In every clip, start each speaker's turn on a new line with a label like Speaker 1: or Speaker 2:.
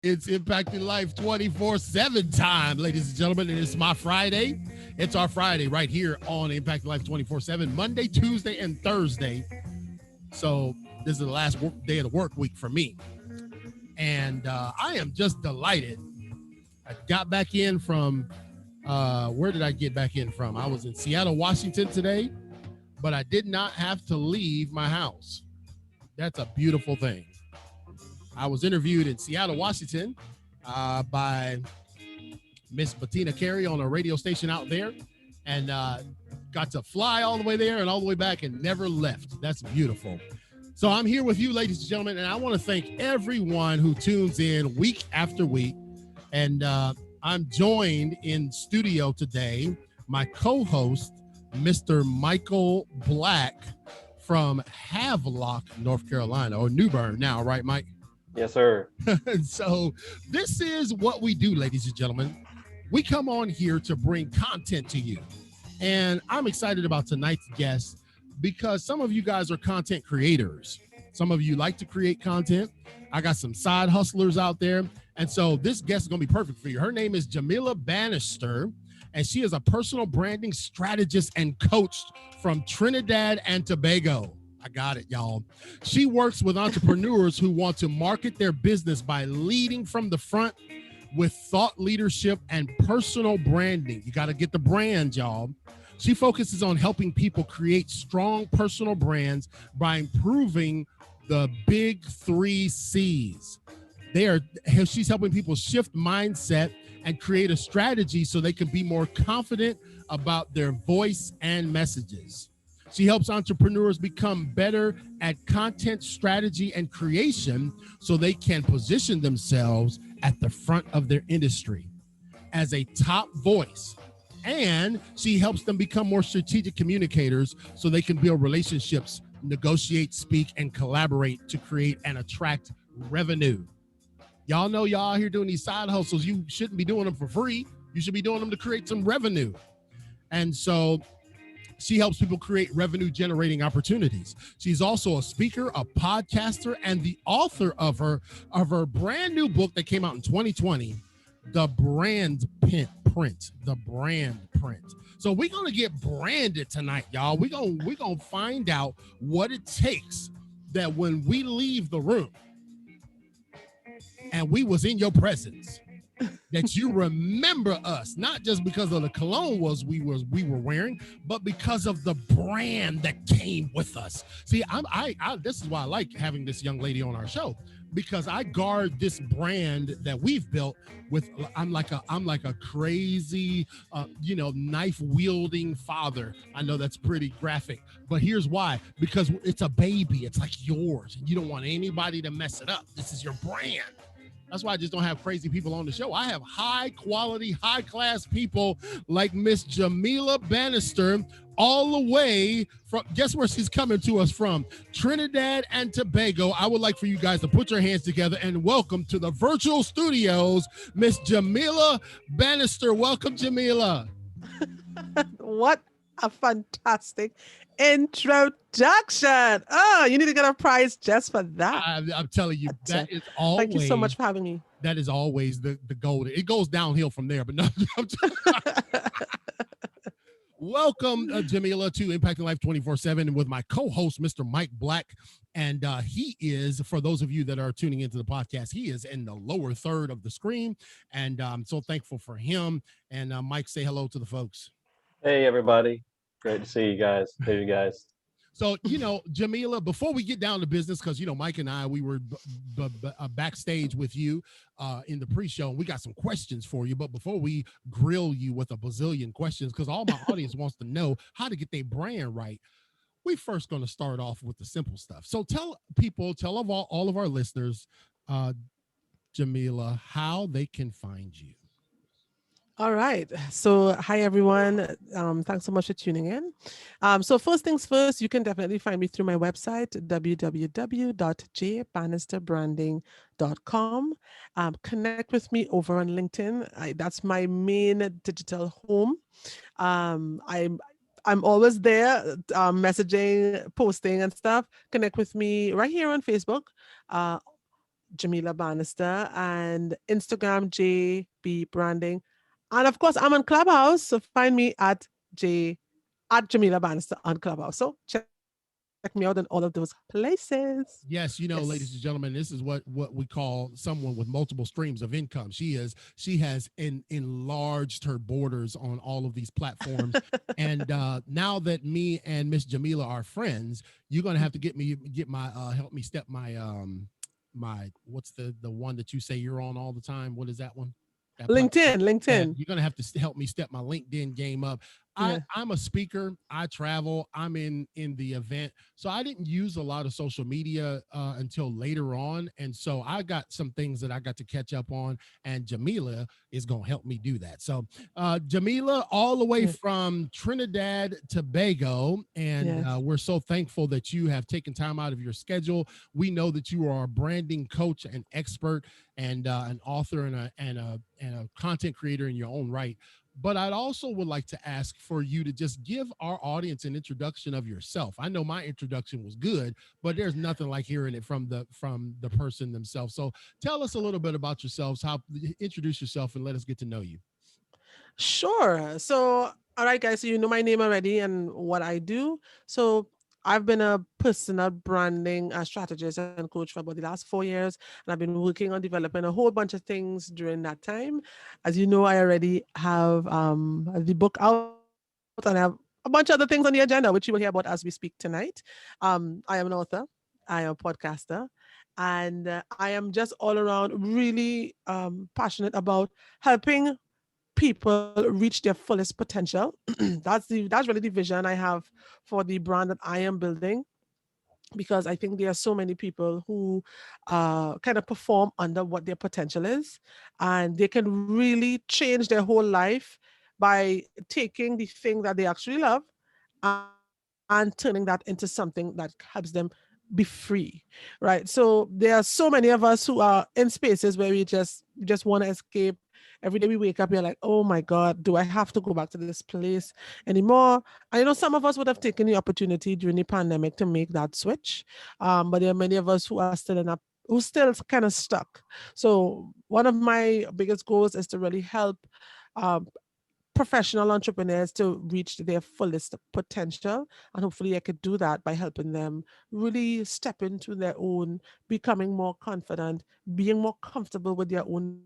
Speaker 1: It's impacting life 24/7 time, ladies and gentlemen. And it's my Friday. It's our Friday right here on Impacting Life 24/7, Monday, Tuesday, and Thursday. So this is the last day of the work week for me. And I am just delighted. I got back in from, where did I get back in from? I was in Seattle, Washington today, but I did not have to leave my house. That's a beautiful thing. I was interviewed in Seattle, Washington by Miss Bettina Carey on a radio station out there, and got to fly all the way there and all the way back and never left. That's beautiful. So I'm here with you, ladies and gentlemen, and I want to thank everyone who tunes in week after week. And I'm joined in studio today, my co-host, Mr. Michael Black from Havelock, North Carolina, or New Bern now, right, Mike?
Speaker 2: Yes, sir.
Speaker 1: So this is what we do, ladies and gentlemen. We come on here to bring content to you. And I'm excited about tonight's guest because some of you guys are content creators. Some of you like to create content. I got some side hustlers out there. And so this guest is going to be perfect for you. Her name is Jamila Bannister, and she is a personal branding strategist and coach from Trinidad and Tobago. I got it, y'all. She works with entrepreneurs who want to market their business by leading from the front with thought leadership and personal branding. You got to get the brand, y'all. She focuses on helping people create strong personal brands by improving the big 3 C's. She's helping people shift mindset and create a strategy so they can be more confident about their voice and messages. She helps entrepreneurs become better at content strategy and creation so they can position themselves at the front of their industry as a top voice. And she helps them become more strategic communicators so they can build relationships, negotiate, speak, and collaborate to create and attract revenue. Y'all know y'all out here doing these side hustles. You shouldn't be doing them for free. You should be doing them to create some revenue. And so she helps people create revenue generating opportunities. She's also a speaker, a podcaster, and the author of her brand new book that came out in 2020, The Brand Print. The Brand Print. So we're gonna get branded tonight, y'all. We're gonna find out what it takes that when we leave the room and we was in your presence, that you remember us, not just because of the cologne we were wearing, but because of the brand that came with us. See, I this is why I like having this young lady on our show, because I guard this brand that we've built with. I'm like a crazy, knife wielding father. I know that's pretty graphic, but here's why: because it's a baby. It's like yours, and you don't want anybody to mess it up. This is your brand. That's why I just don't have crazy people on the show. I have high quality, high class people like Miss Jamila Bannister, all the way from, guess where she's coming to us from? Trinidad and Tobago. I would like for you guys to put your hands together and welcome to the virtual studios, Miss Jamila Bannister. Welcome, Jamila.
Speaker 3: What a fantastic introduction. Oh, you need to get a prize just for that.
Speaker 1: I'm telling you, that is always.
Speaker 3: Thank you so much for having me.
Speaker 1: That is always the goal. It goes downhill from there, but no. Welcome, Jamila, to Impacting Life 24/7 with my co-host, Mr. Mike Black. And he is, for those of you that are tuning into the podcast, he is in the lower third of the screen. And I'm so thankful for him. And Mike, say hello to the folks.
Speaker 2: Hey, everybody. Great to see you guys. Hey, you guys.
Speaker 1: So, Jamila, before we get down to business, because, Mike and I, we were backstage with you in the pre-show, and we got some questions for you. But before we grill you with a bazillion questions, because all my audience wants to know how to get their brand right, we first going to start off with the simple stuff. So tell all of our listeners, Jamila, how they can find you.
Speaker 3: All right. So, hi, everyone. Thanks so much for tuning in. So first things first, you can definitely find me through my website, www.jbannisterbranding.com. Connect with me over on LinkedIn. That's my main digital home. I'm always there, messaging, posting and stuff. Connect with me right here on Facebook. Jamila Bannister, and Instagram JB Branding. And of course, I'm on Clubhouse. So find me J at Jamila Bannister on Clubhouse. So check me out in all of those places.
Speaker 1: Yes, you know,
Speaker 3: Yes.
Speaker 1: ladies and gentlemen, this is what we call someone with multiple streams of income. She has enlarged her borders on all of these platforms. And now that me and Miss Jamila are friends, you're gonna have to get my help me step my my what's the one that you say you're on all the time? What is that one? That platform.
Speaker 3: LinkedIn,
Speaker 1: Yeah,
Speaker 3: LinkedIn.
Speaker 1: you're gonna have to help me step my LinkedIn game up.
Speaker 3: Yeah.
Speaker 1: I'm a speaker. I travel. I'm in the event, so I didn't use a lot of social media until later on, and so I got some things that I got to catch up on, and Jamila is gonna help me do that. So, Jamila, all the way
Speaker 3: Yeah.
Speaker 1: from Trinidad Tobago, and
Speaker 3: Yes.
Speaker 1: we're so thankful that you have taken time out of your schedule. We know that you are a branding coach and expert, and an author and a content creator in your own right. But I'd also would like to ask for you to just give our audience an introduction of yourself. I know my introduction was good, but there's nothing like hearing it from the person themselves. So tell us a little bit about yourselves, how introduce yourself and let us get to know you.
Speaker 3: Sure. So, all right, guys. So you know my name already and what I do. So I've been a personal branding strategist and coach for about the last 4 years, and I've been working on developing a whole bunch of things during that time. As you know, I already have the book out, and I have a bunch of other things on the agenda, which you will hear about as we speak tonight. I am an author. I am a podcaster, and I am just all around really passionate about helping people reach their fullest potential. That's really the vision I have for the brand that I am building, because I think there are so many people who kind of perform under what their potential is, and they can really change their whole life by taking the thing that they actually love and turning that into something that helps them be free, right? So there are so many of us who are in spaces where we just want to escape. Every day we wake up, we're like, oh my God, do I have to go back to this place anymore? I know some of us would have taken the opportunity during the pandemic to make that switch, but there are many of us who are still who still kind of stuck. So one of my biggest goals is to really help um, professional entrepreneurs to reach their fullest potential. And hopefully, I could do that by helping them really step into their own, becoming more confident, being more comfortable with their own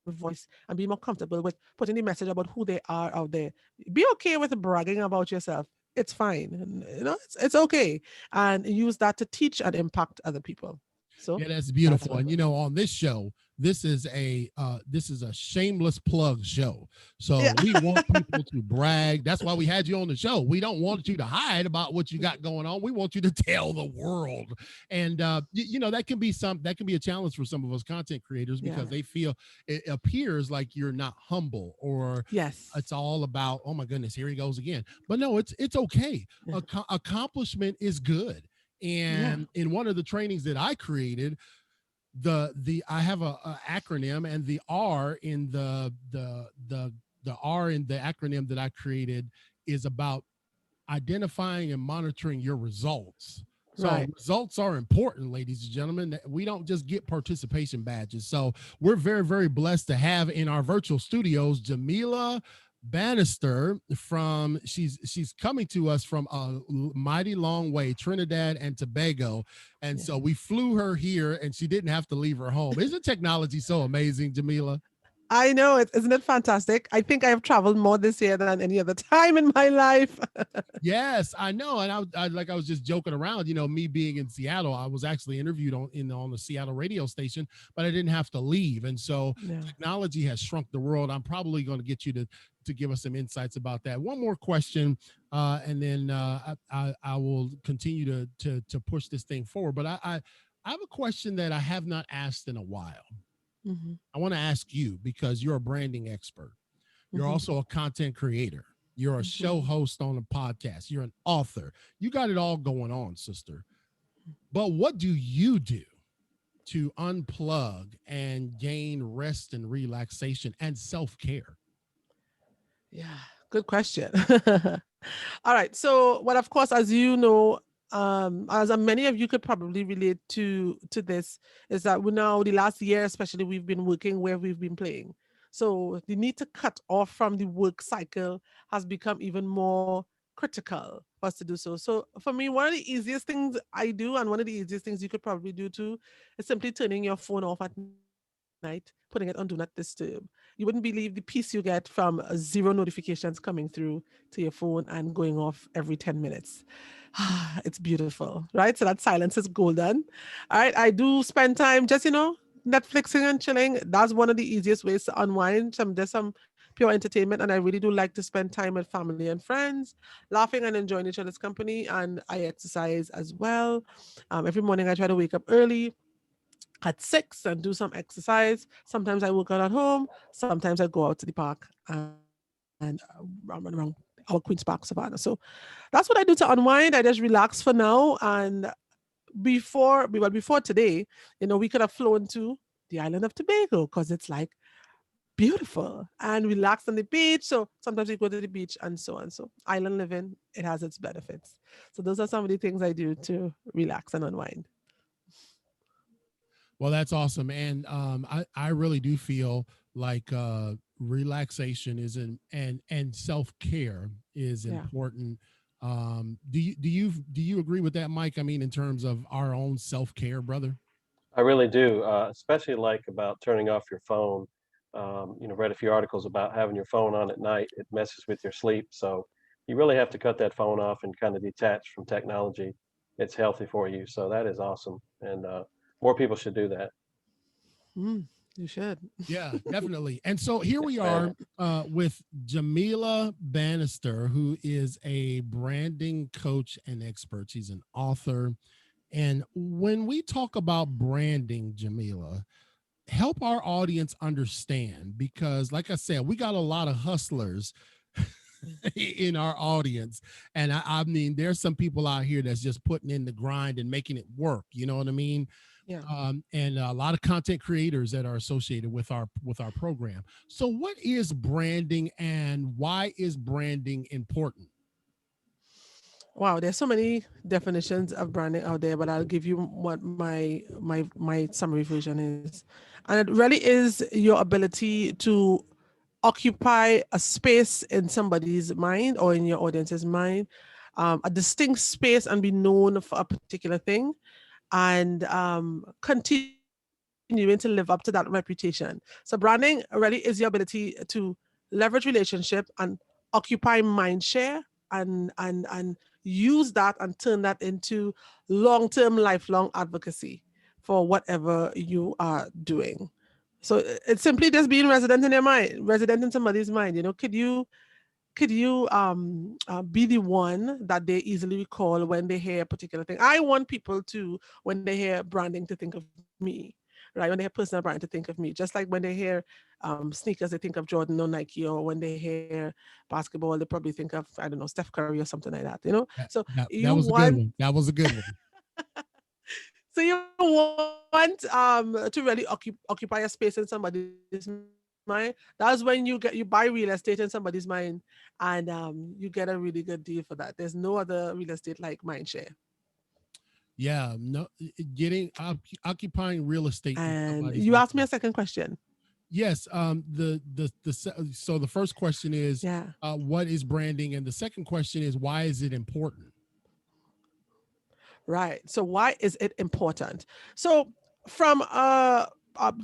Speaker 3: voice, and being more comfortable with putting the message about who they are out there. Be okay with bragging about yourself. It's fine. It's okay. And use that to teach and impact other people. So
Speaker 1: Yeah, that's
Speaker 3: that's
Speaker 1: beautiful.
Speaker 3: what.
Speaker 1: And you know, on this show, this is a shameless plug show. So
Speaker 3: Yeah.
Speaker 1: we want people to brag. That's why we had you on the show. We don't want you to hide about what you got going on. We want you to tell the world. And you know, that can be a challenge for some of us content creators because
Speaker 3: Yeah.
Speaker 1: they feel it appears like you're not humble or
Speaker 3: Yes.
Speaker 1: it's all about, oh my goodness, here he goes again. But no, it's okay.
Speaker 3: Yeah.
Speaker 1: Accomplishment is good.
Speaker 3: Yeah.
Speaker 1: And in one of the trainings that I created, the I have a acronym, and the R in the R in the acronym that I created is about identifying and monitoring your results. So
Speaker 3: Right.
Speaker 1: results are important, ladies and gentlemen. We don't just get participation badges. So we're very, very blessed to have in our virtual studios Jamila Bannister from she's coming to us from a mighty long way, Trinidad and Tobago. And
Speaker 3: Yeah.
Speaker 1: so we flew her here and she didn't have to leave her home. Isn't technology so amazing, Jamila?
Speaker 3: I know it. Isn't it fantastic? I think I have traveled more this year than any other time in my life.
Speaker 1: Yes, I know. And I was just joking around, you know, me being in Seattle, I was actually interviewed on the Seattle radio station, but I didn't have to leave. And so
Speaker 3: Yeah.
Speaker 1: technology has shrunk the world. I'm probably going to get you to give us some insights about that. One more question, and then I will continue to push this thing forward. But I have a question that I have not asked in a while.
Speaker 3: Hmm.
Speaker 1: I want to ask you because you're a branding expert. You're
Speaker 3: Hmm.
Speaker 1: also a content creator. You're a
Speaker 3: Hmm.
Speaker 1: show host on a podcast. You're an author. You got it all going on, sister. But what do you do to unplug and gain rest and relaxation and self care?
Speaker 3: Yeah. Good question. All right. So, well, of course, as you know, as many of you could probably relate to this, is that we now the last year especially we've been working where we've been playing. So the need to cut off from the work cycle has become even more critical for us to do so. So for me, one of the easiest things I do, and one of the easiest things you could probably do too, is simply turning your phone off at night, putting it on do not disturb. You wouldn't believe the peace you get from zero notifications coming through to your phone and going off every 10 minutes. It's beautiful, right? So that silence is golden. All right. I do spend time just, Netflixing and chilling. That's one of the easiest ways to unwind. There's some pure entertainment. And I really do like to spend time with family and friends, laughing and enjoying each other's company. And I exercise as well. Every morning I try to wake up early at 6 and do some exercise. Sometimes I work out at home. Sometimes I go out to the park and run around our Queen's Park Savannah. So that's what I do to unwind. I just relax for now. And before today, we could have flown to the island of Tobago because it's like beautiful and relax on the beach. So sometimes we go to the beach and so on. So island living, it has its benefits. So those are some of the things I do to relax and unwind.
Speaker 1: Well, that's awesome, and I really do feel like relaxation is and self care is
Speaker 3: Yeah.
Speaker 1: important. Do you agree with that, Mike? I mean, in terms of our own self care, brother.
Speaker 2: I really do, especially like about turning off your phone. Read a few articles about having your phone on at night. It messes with your sleep. So you really have to cut that phone off and kind of detach from technology. It's healthy for you. So that is awesome. And more people should do that.
Speaker 3: You should.
Speaker 1: Yeah, definitely. And so here
Speaker 2: Yes,
Speaker 1: we
Speaker 2: ma'am.
Speaker 1: are with Jamila Bannister, who is a branding coach and expert. She's an author. And when we talk about branding, Jamila, help our audience understand because, like I said, we got a lot of hustlers in our audience. And I mean, there's some people out here that's just putting in the grind and making it work. You know what I mean?
Speaker 3: Yeah.
Speaker 1: And a lot of content creators that are associated with our program. So, what is branding, and why is branding important?
Speaker 3: Wow, there's so many definitions of branding out there, but I'll give you what my summary version is. And it really is your ability to occupy a space in somebody's mind or in your audience's mind, a distinct space and be known for a particular thing and continuing to live up to that reputation. So branding really is your ability to leverage relationship and occupy mind share and use that and turn that into long-term lifelong advocacy for whatever you are doing. So it's simply just being resident in your mind, resident in somebody's mind. Could you be the one that they easily recall when they hear a particular thing? I want people to, when they hear branding, to think of me, right? When they hear personal brand, to think of me. Just like when they hear sneakers, they think of Jordan or Nike, or when they hear basketball, they probably think of, I don't know, Steph Curry or something like that.
Speaker 1: That,
Speaker 3: So
Speaker 1: that,
Speaker 3: you
Speaker 1: that was a good
Speaker 3: want
Speaker 1: one. That was a good one.
Speaker 3: so you want to really occupy a space in somebody's mind. That's when you buy real estate in somebody's mind, and you get a really good deal for that. There's no other real estate like mindshare.
Speaker 1: Yeah, no, occupying real estate in
Speaker 3: And you
Speaker 1: somebody's
Speaker 3: asked me a
Speaker 1: mind.
Speaker 3: second question.
Speaker 1: Yes. So the first question is,
Speaker 3: Yeah.
Speaker 1: what is branding, and the second question is, why is it important?
Speaker 3: Right. So why is it important? So from a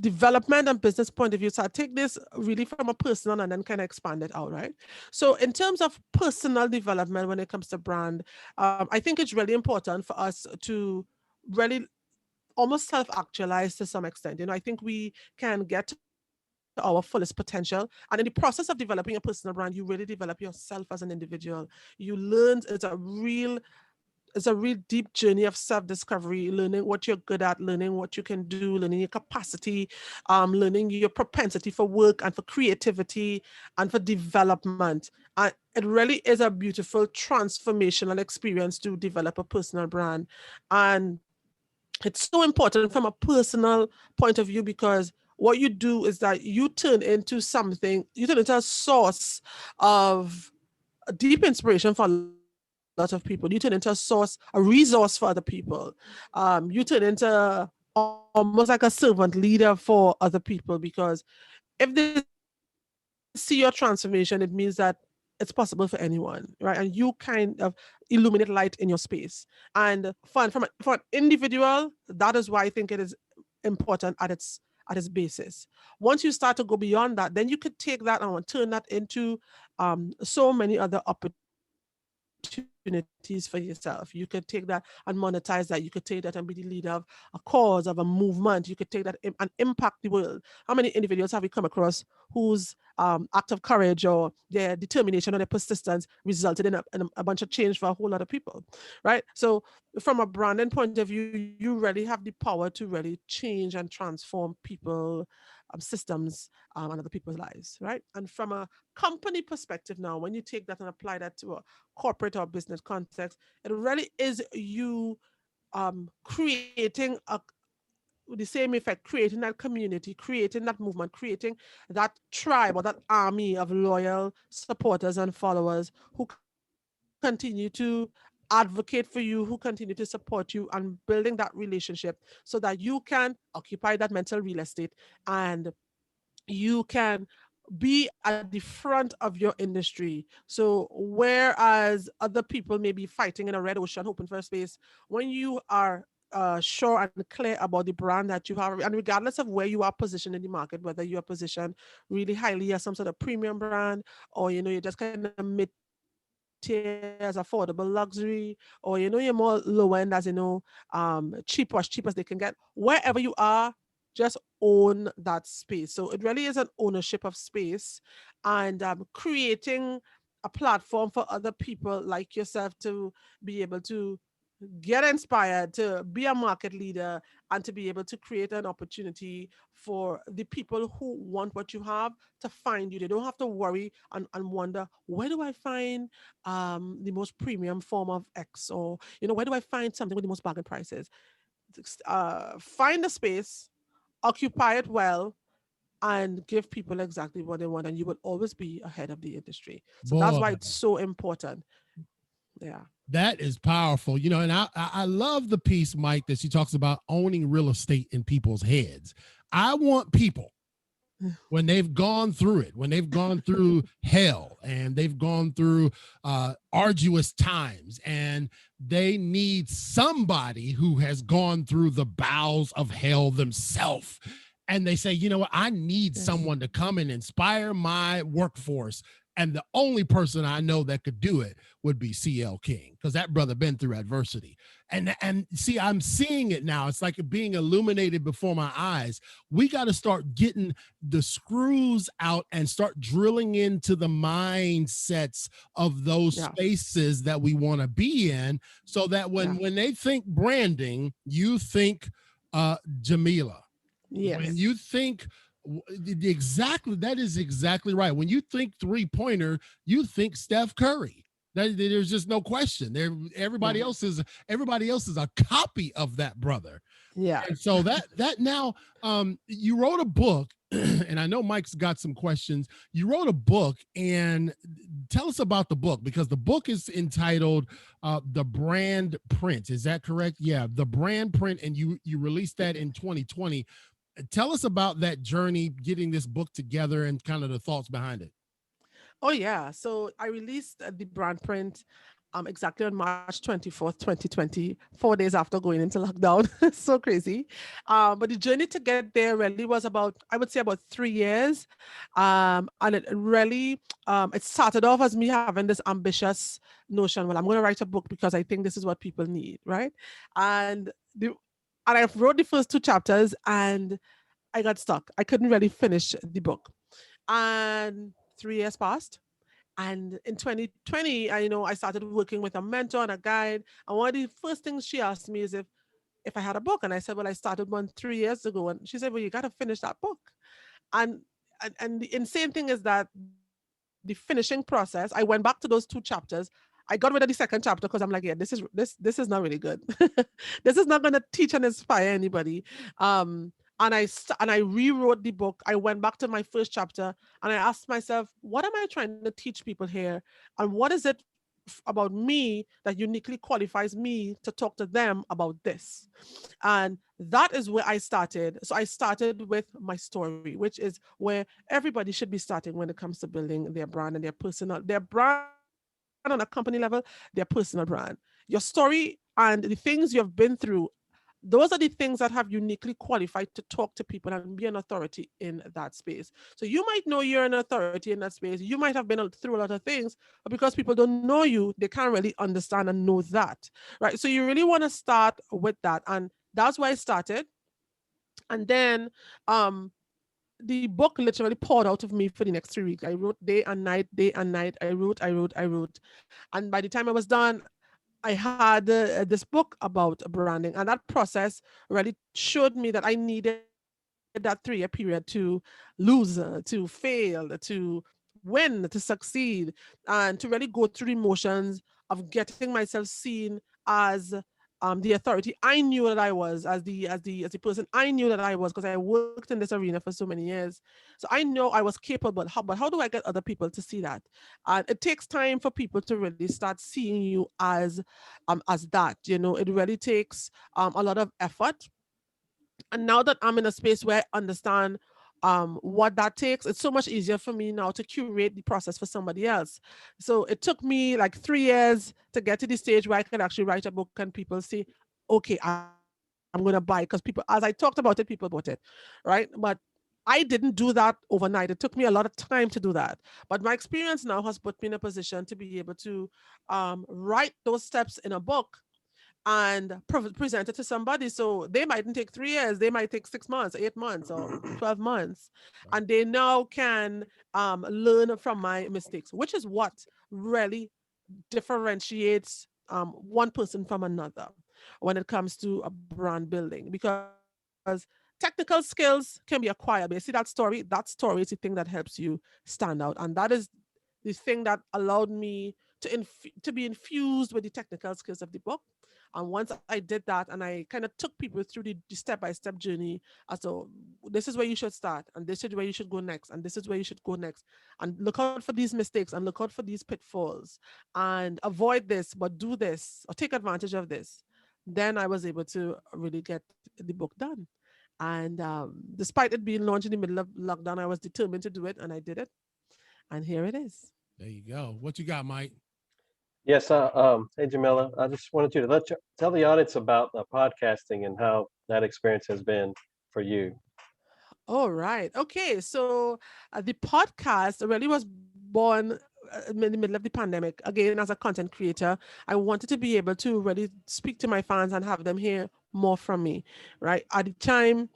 Speaker 3: development and business point of view, so I take this really from a personal and then kind of expand it out, right? So in terms of personal development, when it comes to brand, I think it's really important for us to really almost self-actualize to some extent. I think we can get to our fullest potential. And in the process of developing a personal brand, you really develop yourself as an individual. You learn it's a real deep journey of self-discovery, learning what you're good at, learning what you can do, learning your capacity, learning your propensity for work and for creativity and for development. And it really is a beautiful transformational experience to develop a personal brand. And it's so important from a personal point of view because what you do is that you turn into a source of deep inspiration for a lot of people. lot of people. You turn into a source, a resource for other people. You turn into almost like a servant leader for other people, because if they see your transformation, it means that it's possible for anyone, right? And you kind of illuminate light in your space. And for an individual, that is why I think it is important at its basis. Once you start to go beyond that, then you could take that and turn that into so many other opportunities for yourself. You could take that and monetize that. You could take that and be the leader of a cause, of a movement. You could take that and impact the world. How many individuals have we come across whose act of courage or their determination or their persistence resulted in a bunch of change for a whole lot of people, right? So from a branding point of view, you really have the power to really change and transform people, systems, and other people's lives, right? And from a company perspective now, when you take that and apply that to a corporate or business context, it really is you creating a with the same effect, creating that community, creating that movement, creating that tribe or that army of loyal supporters and followers who continue to advocate for you, who continue to support you, and building that relationship so that you can occupy that mental real estate, and you can be at the front of your industry. So whereas other people may be fighting in a red ocean hoping for a space, when you are sure and clear about the brand that you have, and regardless of where you are positioned in the market, whether you are positioned really highly as some sort of premium brand, or you're just kind of mid-tier as affordable luxury, or you're more low end as cheap as they can get, wherever you are, just own that space. So it really is an ownership of space, and creating a platform for other people like yourself to be able to get inspired, to be a market leader, and to be able to create an opportunity for the people who want what you have to find you. They don't have to worry and wonder, where do I find the most premium form of X, or where do I find something with the most bargain prices? Find a space, occupy it well, and give people exactly what they want, and you will always be ahead of the industry. So that's
Speaker 1: Boy,
Speaker 3: why it's so important. Yeah.
Speaker 1: that is powerful. And I love the piece, Mike, that she talks about owning real estate in people's heads. I want people, when they've gone through it, when they've gone through hell and they've gone through arduous times, and they need somebody who has gone through the bowels of hell themselves. And they say, you know what, I need
Speaker 3: Yes.
Speaker 1: someone to come and inspire my workforce. And the only person I know that could do it would be CL King, because that brother been through adversity. And see, I'm seeing it now. It's like being illuminated before my eyes. We got to start getting the screws out and start drilling into the mindsets of those
Speaker 3: Yeah.
Speaker 1: spaces that we want to be in, so that when they think branding, you think Jamila.
Speaker 3: Yes.
Speaker 1: When you think exactly, that is exactly right. When you think 3-pointer, you think Steph Curry. There's just no question. Everybody else is a copy of that brother.
Speaker 3: Yeah.
Speaker 1: And so that now, you wrote a book, and I know Mike's got some questions. You wrote a book, and tell us about the book, because the book is entitled The Brand Print. Is that correct? Yeah, The Brand Print, and you released that in 2020. Tell us about that journey, getting this book together, and kind of the thoughts behind it.
Speaker 3: Oh yeah. So I released the brand print exactly on March 24th, 2020, 4 days after going into lockdown. So crazy. But the journey to get there really was about, I would say, about 3 years. And it really, it started off as me having this ambitious notion. Well, I'm going to write a book because I think this is what people need, right? And I wrote the first 2 chapters, and I got stuck. I couldn't really finish the book. And 3 years passed. And in 2020, I started working with a mentor and a guide. And one of the first things she asked me is if I had a book. And I said, well, I started one 3 years ago. And she said, well, you got to finish that book. And, and the insane thing is that the finishing process, I went back to those 2 chapters. I got rid of the second chapter because I'm like, yeah, this is not really good. This is not going to teach and inspire anybody. And I rewrote the book. I went back to my first chapter, and I asked myself, what am I trying to teach people here, and what is it about me that uniquely qualifies me to talk to them about this. And that is where I started. So I started with my story, which is where everybody should be starting when it comes to building their brand and their brand on a company level, their personal brand. Your story and the things you have been through, those are the things that have uniquely qualified to talk to people and be an authority in that space. So you might know you're an authority in that space. You might have been through a lot of things, but because people don't know you, they can't really understand and know that. Right. So you really want to start with that. And that's why I started. And then the book literally poured out of me for the next 3 weeks. I wrote day and night. I wrote. And by the time I was done, I had this book about branding, and that process really showed me that I needed that 3 year period to lose, to fail, to win, to succeed, and to really go through the motions of getting myself seen as the authority I knew that I was, as the person I knew that I was, because I worked in this arena for so many years. So I know I was capable. But how do I get other people to see that? And it takes time for people to really start seeing you as that. It really takes a lot of effort. And now that I'm in a space where I understand what that takes, it's so much easier for me now to curate the process for somebody else. So it took me like 3 years to get to the stage where I could actually write a book and people say, okay, I'm going to buy, because people, as I talked about it, people bought it, right? But I didn't do that overnight. It took me a lot of time to do that. But my experience now has put me in a position to be able to write those steps in a book and present it to somebody. So they mightn't take 3 years, they might take 6 months, 8 months, or 12 months.
Speaker 1: Right.
Speaker 3: And they now can learn from my mistakes, which is what really differentiates one person from another when it comes to a brand building. Because technical skills can be acquired. But you see that story is the thing that helps you stand out. And that is the thing that allowed me to be infused with the technical skills of the book. And once I did that, and I kind of took people through the step-by-step journey as to this is where you should start, and this is where you should go next, and this is where you should go next, and look out for these mistakes, and look out for these pitfalls, and avoid this, but do this, or take advantage of this. Then I was able to really get the book done. And despite it being launched in the middle of lockdown, I was determined to do it, and I did it. And here it is.
Speaker 1: There you go. What you got, Mike?
Speaker 2: Yes, hey Jamila, I just wanted you to tell the audience about podcasting and how that experience has been for you.
Speaker 3: All right. Okay. So the podcast really was born in the middle of the pandemic. Again, as a content creator, I wanted to be able to really speak to my fans and have them hear more from me. Right. At the time,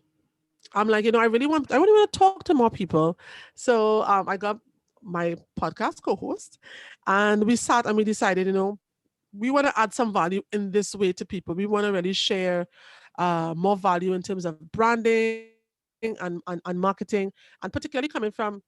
Speaker 3: I'm like, I really want to talk to more people. So I got my podcast co-host, and we sat and we decided, we want to add some value in this way to people. We want to really share more value in terms of branding and marketing, and particularly coming from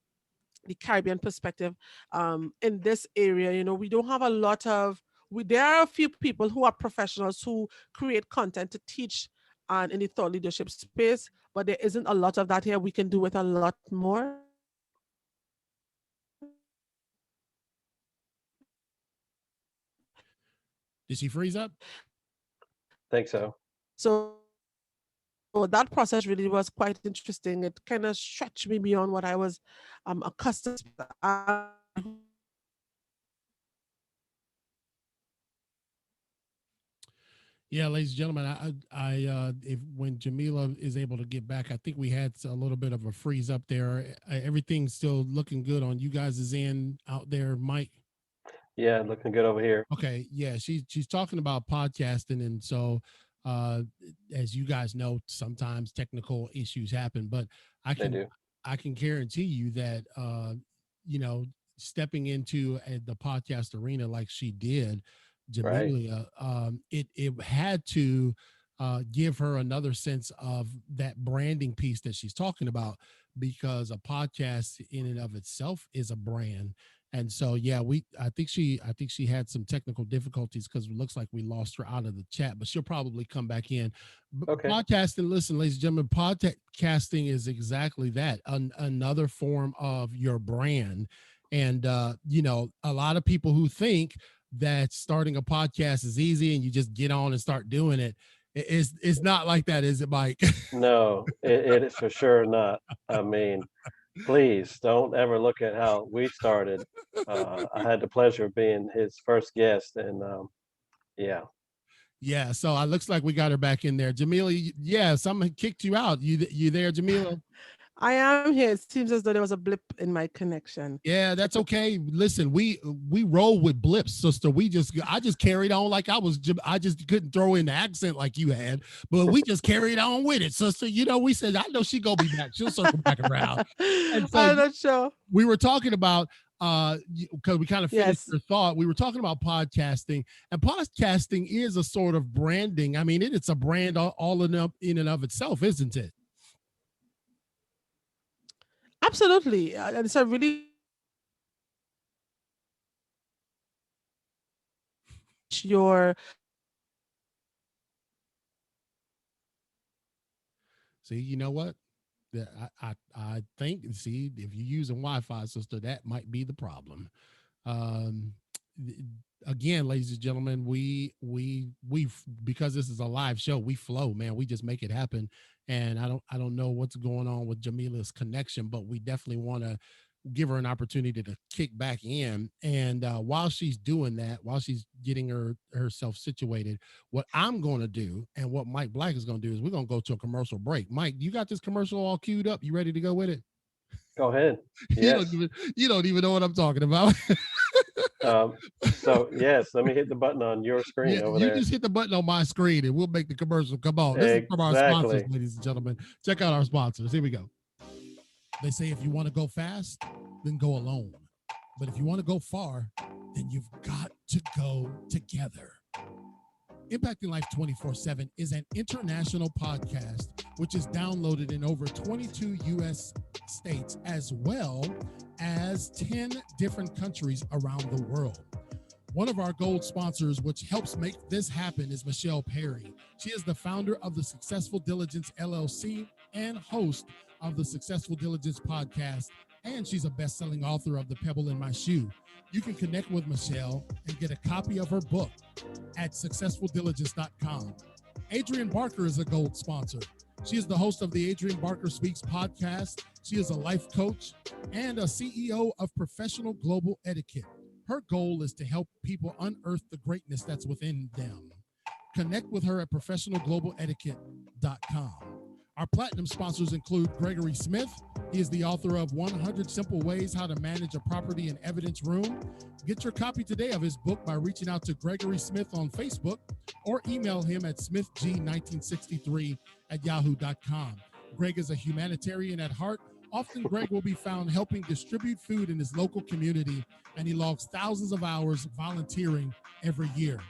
Speaker 3: the Caribbean perspective. In this area, we don't have a lot of, there are a few people who are professionals who create content to teach and in the thought leadership space, but there isn't a lot of that here. We can do with a lot more.
Speaker 1: Did she freeze up?
Speaker 2: Think so.
Speaker 3: So that process really was quite interesting. It kind of stretched me beyond what I was accustomed to. I'm somebody who likes to be
Speaker 1: Yeah, ladies and gentlemen, if when Jamila is able to get back, I think we had a little bit of a freeze up there. Everything's still looking good on you guys' end out there, Mike.
Speaker 2: Yeah, looking good over here.
Speaker 1: Okay, yeah, she's talking about podcasting, and so uh, as you guys know, sometimes technical issues happen, but I
Speaker 2: They
Speaker 1: can
Speaker 2: do.
Speaker 1: I can guarantee you that you know stepping into the podcast arena like she did,
Speaker 2: Right.
Speaker 1: Jamelia, it had to give her another sense of that branding piece that she's talking about, because a podcast in and of itself is a brand. And so yeah, I think she had some technical difficulties because it looks like we lost her out of the chat, but she'll probably come back in.
Speaker 2: Okay.
Speaker 1: Podcasting, listen, ladies and gentlemen, podcasting is exactly that, another form of your brand. And a lot of people who think that starting a podcast is easy and you just get on and start doing it. It's not like that, is it, Mike?
Speaker 2: No, it is for sure not. I mean, please don't ever look at how we started. I had the pleasure of being his first guest, and yeah.
Speaker 1: Yeah, so it looks like we got her back in there. Jamila, yeah, someone kicked you out. You there, Jamila?
Speaker 3: I am here. It seems as though there was a blip in my connection.
Speaker 1: Yeah, that's okay. Listen, we roll with blips, sister. I just carried on like I just couldn't throw in the accent like you had, but we just carried on with it, sister. We said I know she gonna be back. She'll circle back around. And so
Speaker 3: I'm not sure.
Speaker 1: we were talking about because we kind of finished
Speaker 3: Yes.
Speaker 1: your thought. We were talking about podcasting, and podcasting is a sort of branding. I mean, it's a brand all in and of itself, isn't it?
Speaker 3: Absolutely. And it's a really your
Speaker 1: See, you know what? I think, see, if you're using Wi-Fi, sister, that might be the problem. Um, Again, ladies and gentlemen, we because this is a live show, we flow, man. We just make it happen. And I don't know what's going on with Jamila's connection, but we definitely want to give her an opportunity to kick back in. And while she's doing that, while she's getting herself situated, what I'm going to do and what Mike Black is going to do is we're going to go to a commercial break. Mike, you got this commercial all queued up? You ready to go with it?
Speaker 2: Go ahead.
Speaker 1: You don't
Speaker 2: Yes.
Speaker 1: even you don't even know what I'm talking about.
Speaker 2: So yes, let me hit the button on your screen
Speaker 1: Yeah,
Speaker 2: over
Speaker 1: you
Speaker 2: there.
Speaker 1: just hit the button on my screen and we'll make the commercial come on. This is from our sponsors,
Speaker 2: Exactly.
Speaker 1: ladies and gentlemen. Check out our sponsors. Here we go. They say if you want to go fast, then go alone. But if you want to go far, then you've got to go together. Impacting Life 24/7 is an international podcast which is downloaded in over 22 U.S. states as well as 10 different countries around the world. One of our gold sponsors, which helps make this happen, is Michelle Perry. She is the founder of the Successful Diligence LLC and host of the Successful Diligence podcast, and she's a best-selling author of The Pebble in My Shoe. You can connect with Michelle and get a copy of her book at successfuldiligence.com. Adrienne Barker is a gold sponsor. She is the host of the Adrienne Barker Speaks podcast. She is a life coach and a CEO of Professional Global Etiquette. Her goal is to help people unearth the greatness that's within them. Connect with her at professionalglobaletiquette.com. Our platinum sponsors include Gregory Smith. He is the author of 100 Simple Ways How to Manage a Property and Evidence Room. Get your copy today of his book by reaching out to Gregory Smith on Facebook or email him at smithg1963@yahoo.com. Greg is a humanitarian at heart. Often, Greg will be found helping distribute food in his local community, and he logs thousands of hours volunteering every year.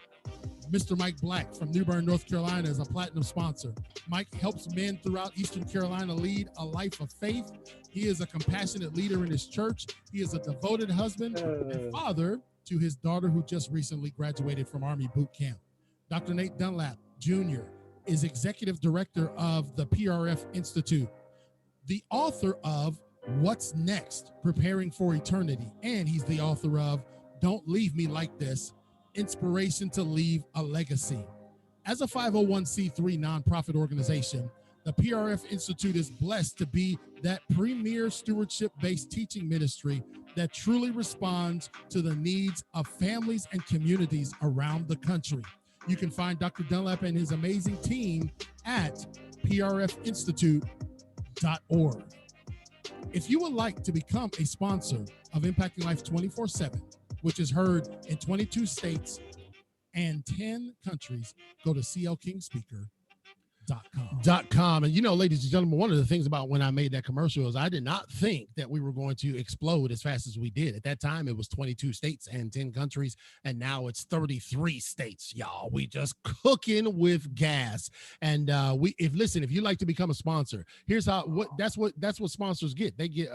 Speaker 1: Mr. Mike Black from New Bern, North Carolina is a platinum sponsor. Mike helps men throughout Eastern Carolina lead a life of faith. He is a compassionate leader in his church. He is a devoted husband and father to his daughter who just recently graduated from Army boot camp. Dr. Nate Dunlap Jr. is executive director of the PRF Institute, the author of What's Next? Preparing for Eternity, and he's the author of Don't Leave Me Like This, Inspiration to Leave a Legacy. As a 501c3 nonprofit organization, the PRF Institute is blessed to be that premier stewardship-based teaching ministry that truly responds to the needs of families and communities around the country. You can find Dr. Dunlap and his amazing team at prfinstitute.org. If you would like to become a sponsor of Impacting Life 24/7, which is heard in 22 states and 10 countries, go to clkingspeaker.com. And ladies and gentlemen, one of the things about when I made that commercial is I did not think that we were going to explode as fast as we did. At that time, it was 22 states and 10 countries, and now it's 33 states, y'all. We just cooking with gas. And if you like to become a sponsor, here's how that's what sponsors get. They get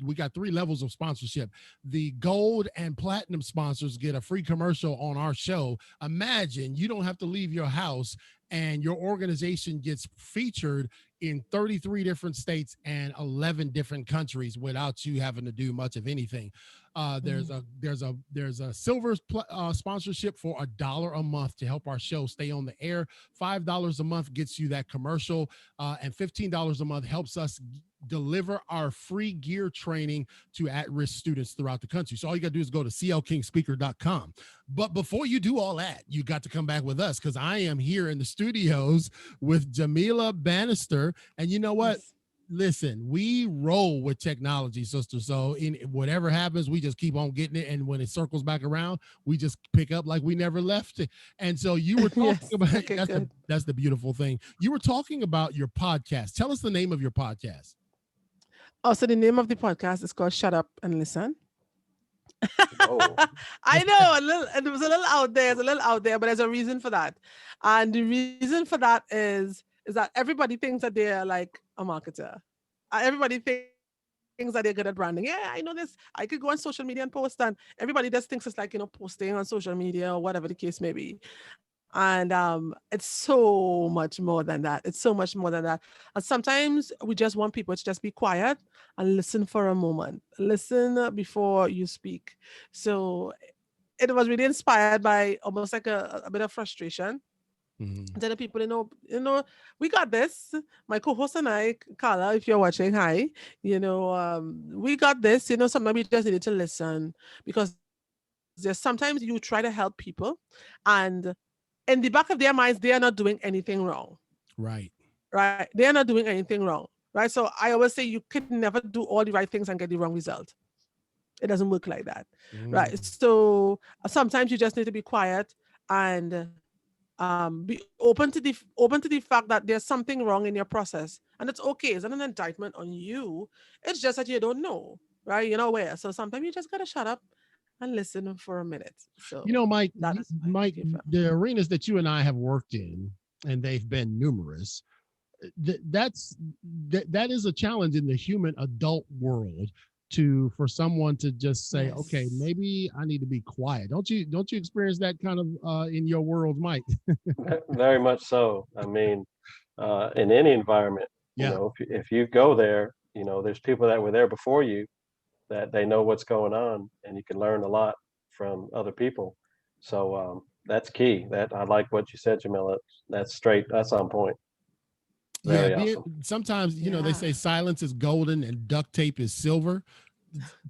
Speaker 1: we got 3 levels of sponsorship. The gold and platinum sponsors get a free commercial on our show. Imagine you don't have to leave your house and your organization gets featured in 33 different states and 11 different countries without you having to do much of anything. There's a silver sponsorship for $1 a month to help our show stay on the air. $5 a month gets you that commercial, and $15 a month helps us deliver our free gear training to at-risk students throughout the country. So all you got to do is go to clkingspeaker.com. But before you do all that, you got to come back with us, because I am here in the studios with Jamila Bannister. And you know what?
Speaker 3: Yes.
Speaker 1: Listen, we roll with technology, sister. So in whatever happens, we just keep on getting it. And when it circles back around, we just pick up like we never left it. And so you were talking
Speaker 3: Yes.
Speaker 1: about
Speaker 3: Okay, good.
Speaker 1: that's the beautiful thing. You were talking about your podcast. Tell us the name of your podcast.
Speaker 3: Oh, so the name of the podcast is called Shut Up and Listen.
Speaker 2: Whoa.
Speaker 3: I know it was a little out there. It's a little out there, but there's a reason for that. And the reason for that is that everybody thinks that they're like a marketer. Everybody thinks that they're good at branding. Yeah, I know this. I could go on social media and post, and everybody just thinks it's like, posting on social media or whatever the case may be. And it's so much more than that. It's so much more than that. And sometimes we just want people to just be quiet and listen for a moment. Listen before you speak. So it was really inspired by almost like a bit of frustration.
Speaker 1: Mhm.
Speaker 3: Then the people, we got this. My co-host and I, Carla, if you're watching, hi. We got this. Sometimes we just need to listen, because there's sometimes you try to help people, and in the back of their minds, they are not doing anything wrong.
Speaker 1: Right.
Speaker 3: Right? They are not doing anything wrong. Right? So I always say you can never do all the right things and get the wrong result. It doesn't work like that. Right?
Speaker 1: Mm.
Speaker 3: So sometimes you just need to be quiet and be open to the fact that there's something wrong in your process, and it's okay. It's not an indictment on you. It's just that you don't know, right? You're not aware. So sometimes you just gotta shut up and listen for a minute. So
Speaker 1: Mike,
Speaker 3: that is why I
Speaker 1: Mike,
Speaker 3: give them.
Speaker 1: the arenas that you and I have worked in, and they've been numerous, that is a challenge in the human adult world, for someone to just say, okay,
Speaker 3: Yes.
Speaker 1: maybe I need to be quiet. Don't you experience that kind of in your world, Mike?
Speaker 2: Very much so. I mean, in any environment,
Speaker 1: Yeah.
Speaker 2: if you go there, there's people that were there before you that they know what's going on, and you can learn a lot from other people. So that's key. That I like what you said, Jamila. That's straight. That's on point.
Speaker 1: Yeah,
Speaker 2: Very awesome.
Speaker 1: sometimes they
Speaker 3: Yeah.
Speaker 1: say silence is golden and duct tape is silver.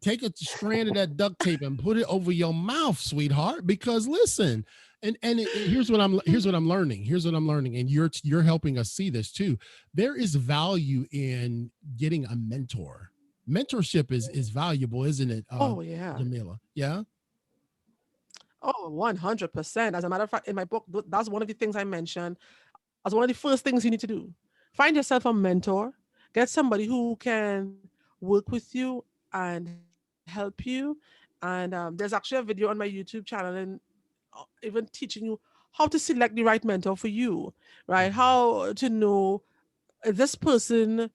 Speaker 1: Take a strand of that duct tape and put it over your mouth, sweetheart. Because listen, here's what I'm learning. Here's what I'm learning, and you're helping us see this too. There is value in getting a mentor. Mentorship is valuable, isn't it,
Speaker 3: Oh yeah.
Speaker 1: Jamila? Yeah.
Speaker 3: Oh, 100%. As a matter of fact, in my book, that's one of the things I mentioned as one of the first things you need to do. Find yourself a mentor. Get somebody who can work with you and help you. And there's actually a video on my YouTube channel, and even teaching you how to select the right mentor for you, right?
Speaker 1: Mhm.
Speaker 3: How to know, is this person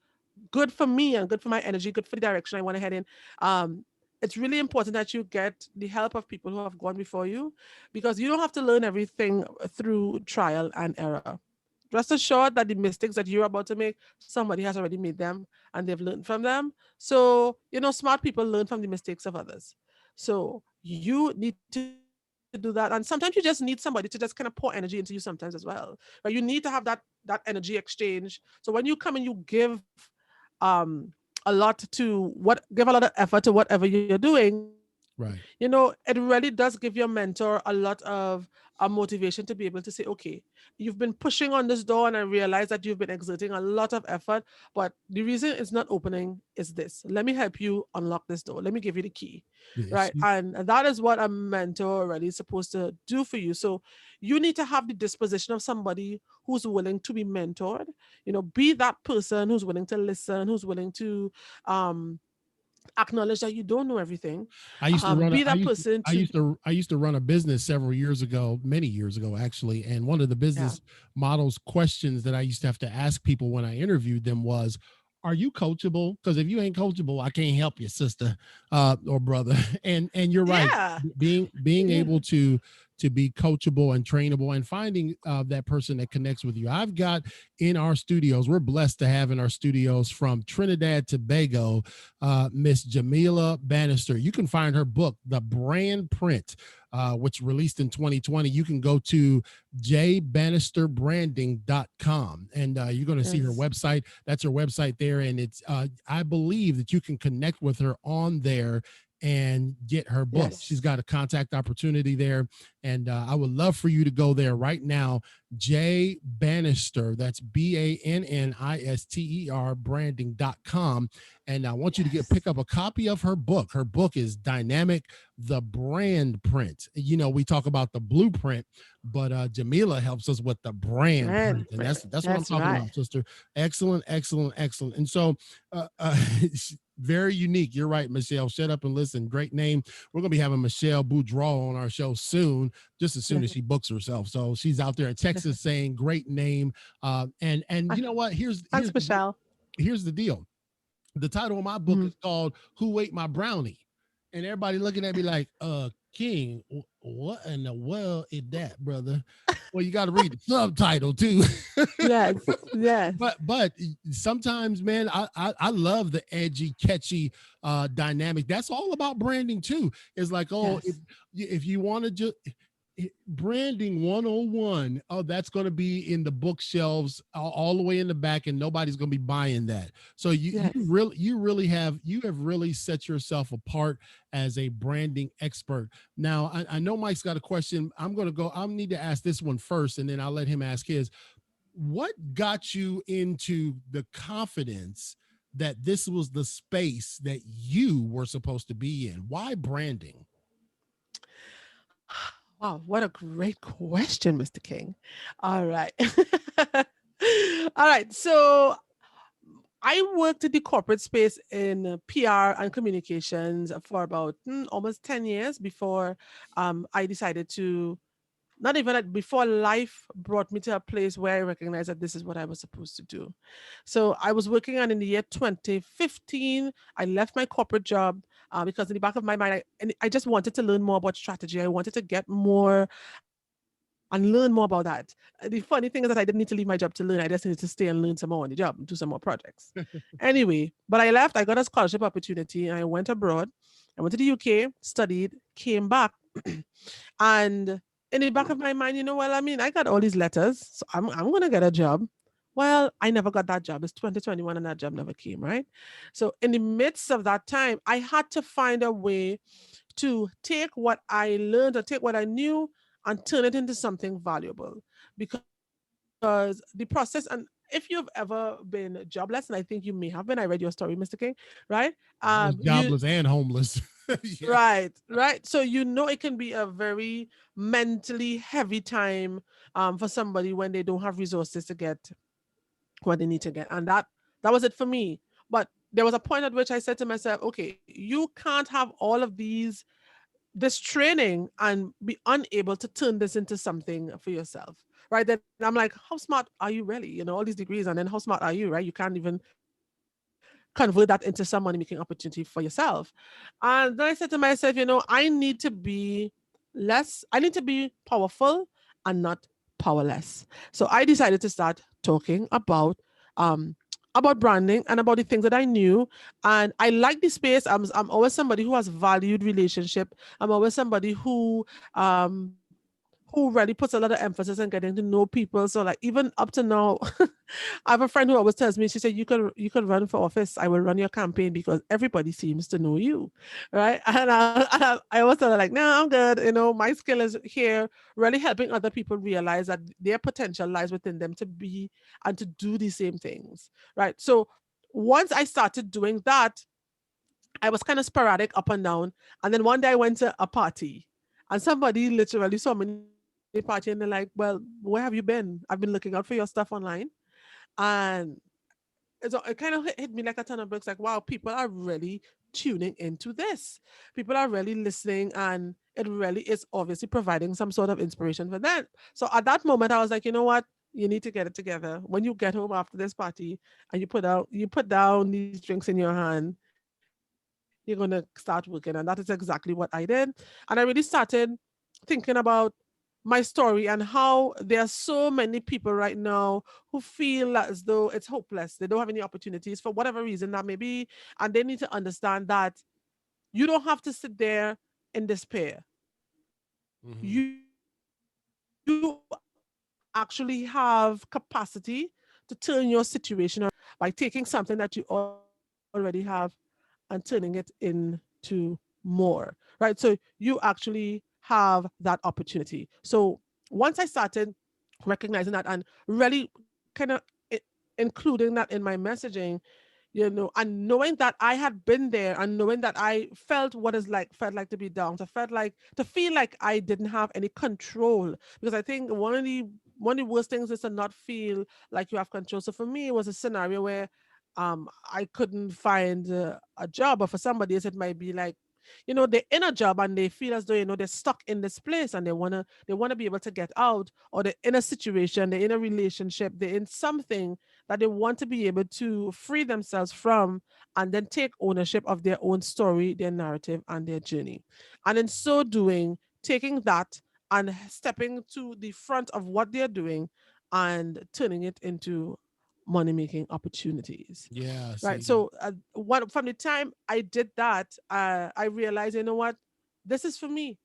Speaker 3: good for me and good for my energy, good for the direction I want to head in. Um, it's really important that you get the help of people who have gone before you, because you don't have to learn everything through trial and error. Rest assured that the mistakes that you're about to make, somebody has already made them and they've learned from them. So, smart people learn from the mistakes of others. So you need to do that. And sometimes you just need somebody to just kind of pour energy into you sometimes as well. But you need to have that energy exchange. So when you come and you give um a lot to give a lot of effort to whatever you're doing, it
Speaker 1: Right.
Speaker 3: really does give your mentor a lot of motivation to be able to say, okay, you've been pushing on this door and I realize that you've been exerting a lot of effort, but the reason it's not opening is this. Let me help you unlock this door. Let me give you the key.
Speaker 1: Yes.
Speaker 3: Right. And that is what a mentor really is supposed to do for you. So you need to have the disposition of somebody who's willing to be mentored. Be that person who's willing to listen, who's willing to um acknowledge that you don't know everything.
Speaker 1: I used to run a
Speaker 3: Be that person to
Speaker 1: I used to run a business several years ago, many years ago actually, and one of the
Speaker 3: yeah.
Speaker 1: business models questions that I used to have to ask people when I interviewed them was, are you coachable? Because if you ain't coachable, I can't help you, sister, or brother. And you're right.
Speaker 3: Yeah.
Speaker 1: Being
Speaker 3: Yeah.
Speaker 1: able to be coachable and trainable, and finding that person that connects with you. I've got in our studios, we're blessed to have in our studios from Trinidad Tobago, Miss Jamila Bannister. You can find her book, The Brand Print, which released in 2020. You can go to jbannisterbranding.com, and you're going to see her
Speaker 3: Yes.
Speaker 1: website. That's her website there. And it's, I believe that you can connect with her on there and get her book. She's
Speaker 3: Yes.
Speaker 1: got a contact opportunity there. And I would love for you to go there right now. J Bannister, that's Bannister branding.com. And I want you to pick up a copy of her book. Her book is Dynamic, the Brand Print. You know, we talk about the blueprint, but Jamila helps us with the brand print.
Speaker 3: Brand
Speaker 1: And
Speaker 3: print.
Speaker 1: that's what I'm
Speaker 3: That's
Speaker 1: talking
Speaker 3: right.
Speaker 1: about, sister. Excellent, excellent, excellent. And so very unique. You're right, Michelle. Shut up and listen. Great name. We're going to be having Michelle Boudreau on our show soon, just as soon as she books herself. So she's out there in Texas saying great name. And you know what?
Speaker 3: Thanks, Michelle.
Speaker 1: Here's the deal. The title of my book
Speaker 3: Mhm.
Speaker 1: is called Who Ate My Brownie? And everybody looking at me like, King, what in the world is that, brother? Well, you got to read the subtitle too.
Speaker 3: Yes. Yes.
Speaker 1: but sometimes, man, I love the edgy, catchy dynamic. That's all about branding too. It's like, oh,
Speaker 3: Yes.
Speaker 1: if you want to just branding 101, oh, that's going to be in the bookshelves all the way in the back, and nobody's going to be buying that. So
Speaker 3: Yes.
Speaker 1: you have really set yourself apart as a branding expert. Now I know Mike's got a question. I need to ask this one first, and then I'll let him ask his. What got you into the confidence that this was the space that you were supposed to be in? Why branding?
Speaker 3: Wow, what a great question, Mr. King. All right. All right. So I worked in the corporate space in PR and communications for about almost 10 years before I decided to, not even that, before life brought me to a place where I recognized that this is what I was supposed to do. So I was working on in the year 2015. I left my corporate job because in the back of my mind, I just wanted to learn more about strategy. I wanted to get more and learn more about that. The funny thing is that I didn't need to leave my job to learn. I just needed to stay and learn some more on the job and do some more projects. Anyway, but I left. I got a scholarship opportunity and I went abroad. I went to the UK, studied, came back. And in the back of my mind, well, I mean, I got all these letters, so I'm gonna get a job. Well, I never got that job. It's 2021 and that job never came, right? So in the midst of that time, I had to find a way to take what I learned or take what I knew and turn it into something valuable. Because the process, and if you've ever been jobless, and I think you may have been, I read your story, Mr. King, right?
Speaker 1: I was
Speaker 3: You
Speaker 1: jobless and homeless. Yeah.
Speaker 3: right. So it can be a very mentally heavy time for somebody when they don't have resources to get what they need to get. And that was it for me. But there was a point at which I said to myself, okay, you can't have all of this training and be unable to turn this into something for yourself. Right. Then I'm like, how smart are you really? All these degrees, and then how smart are you, right? You can't even convert that into some money making opportunity for yourself. And then I said to myself, I need to be powerful and not powerless. So I decided to start talking um about branding and about the things that I knew. And I like the space. I'm always somebody who has valued relationship. I'm always somebody who really puts a lot of emphasis on getting to know people. So like even up to now, I have a friend who always tells me, she said, you could run for office. I will run your campaign because everybody seems to know you. Right. And I always tell her like, no, I'm good. My skill is here really helping other people realize that their potential lies within them to be and to do the same things. Right. So once I started doing that, I was kind of sporadic up and down. And then one day I went to a party and somebody literally saw me in the party and they're like, well, where have you been? I've been looking out for your stuff online. And it kind of hit me like a ton of bricks. Like, wow, people are really tuning into this. People are really listening, and it really is obviously providing some sort of inspiration for them. So at that moment, I was like, you know what? You need to get it together. When you get home after this party and you put down these drinks in your hand, you're gonna start working. And that is exactly what I did. And I really started thinking about my story and how there are so many people right now who feel as though it's hopeless. They don't have any opportunities for whatever reason that may be. And they need to understand that you don't have to sit there in despair.
Speaker 1: Hmm.
Speaker 3: You actually have capacity to turn your situation around by taking something that you already have and turning it into more. Right. So you actually have that opportunity. So once I started recognizing that and really kind of including that in my messaging, and knowing that I had been there and knowing that I felt like to be down, to feel like I didn't have any control. Because I think one of the worst things is to not feel like you have control. So for me, it was a scenario where I couldn't find a job, or for somebody else, it might be like, they're in a job and they feel as though, they're stuck in this place and they wanna be able to get out, or they're in a situation, they're in a relationship, they're in something that they want to be able to free themselves from, and then take ownership of their own story, their narrative, and their journey. And in so doing, taking that and stepping to the front of what they're doing and turning it into money making opportunities.
Speaker 1: Yeah.
Speaker 3: Right.
Speaker 1: See.
Speaker 3: So, from the time I did that, I realized, what, this is for me.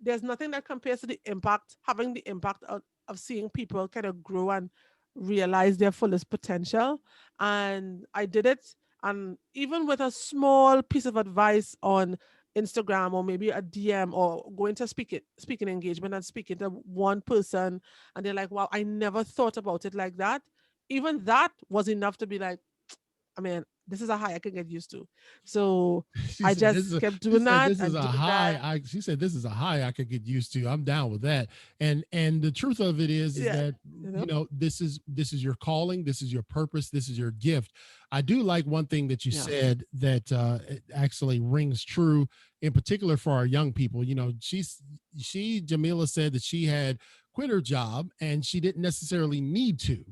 Speaker 3: There's nothing that compares to the impact, having the impact of seeing people kind of grow and realize their fullest potential. And I did it. And even with a small piece of advice on Instagram, or maybe a DM, or going to speaking engagement and speaking to one person, and they're like, wow, I never thought about it like that. Even that was enough to be like, I mean, this is a high I can get used to. So
Speaker 1: She
Speaker 3: I
Speaker 1: said this is
Speaker 3: just
Speaker 1: a,
Speaker 3: kept
Speaker 1: she
Speaker 3: doing
Speaker 1: said
Speaker 3: that
Speaker 1: this is
Speaker 3: and
Speaker 1: a
Speaker 3: doing
Speaker 1: high.
Speaker 3: that.
Speaker 1: She said this is a high I could get used to. I'm down with that. And the truth of it is
Speaker 3: Yeah.
Speaker 1: that
Speaker 3: You know?
Speaker 1: this is your calling, this is your purpose, this is your gift. I do like one thing that you
Speaker 3: Yeah.
Speaker 1: said that it actually rings true, in particular for our young people. Jamila said that she had quit her job and she didn't necessarily need to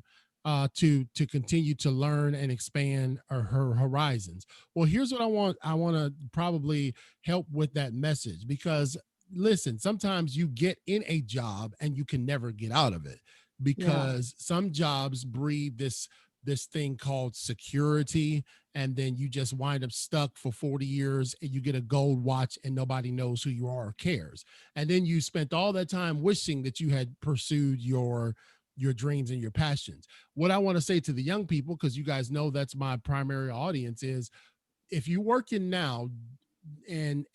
Speaker 1: continue to learn and expand her horizons. Well, here's what I want to probably help with that message, because listen, sometimes you get in a job and you can never get out of it,
Speaker 3: Yeah.
Speaker 1: because some jobs breed this thing called security, and then you just wind up stuck for 40 years and you get a gold watch and nobody knows who you are or cares. And then you spent all that time wishing that you had pursued your dreams and your passions. What I want to say to the young people, because you guys know that's my primary audience, is if you're working now and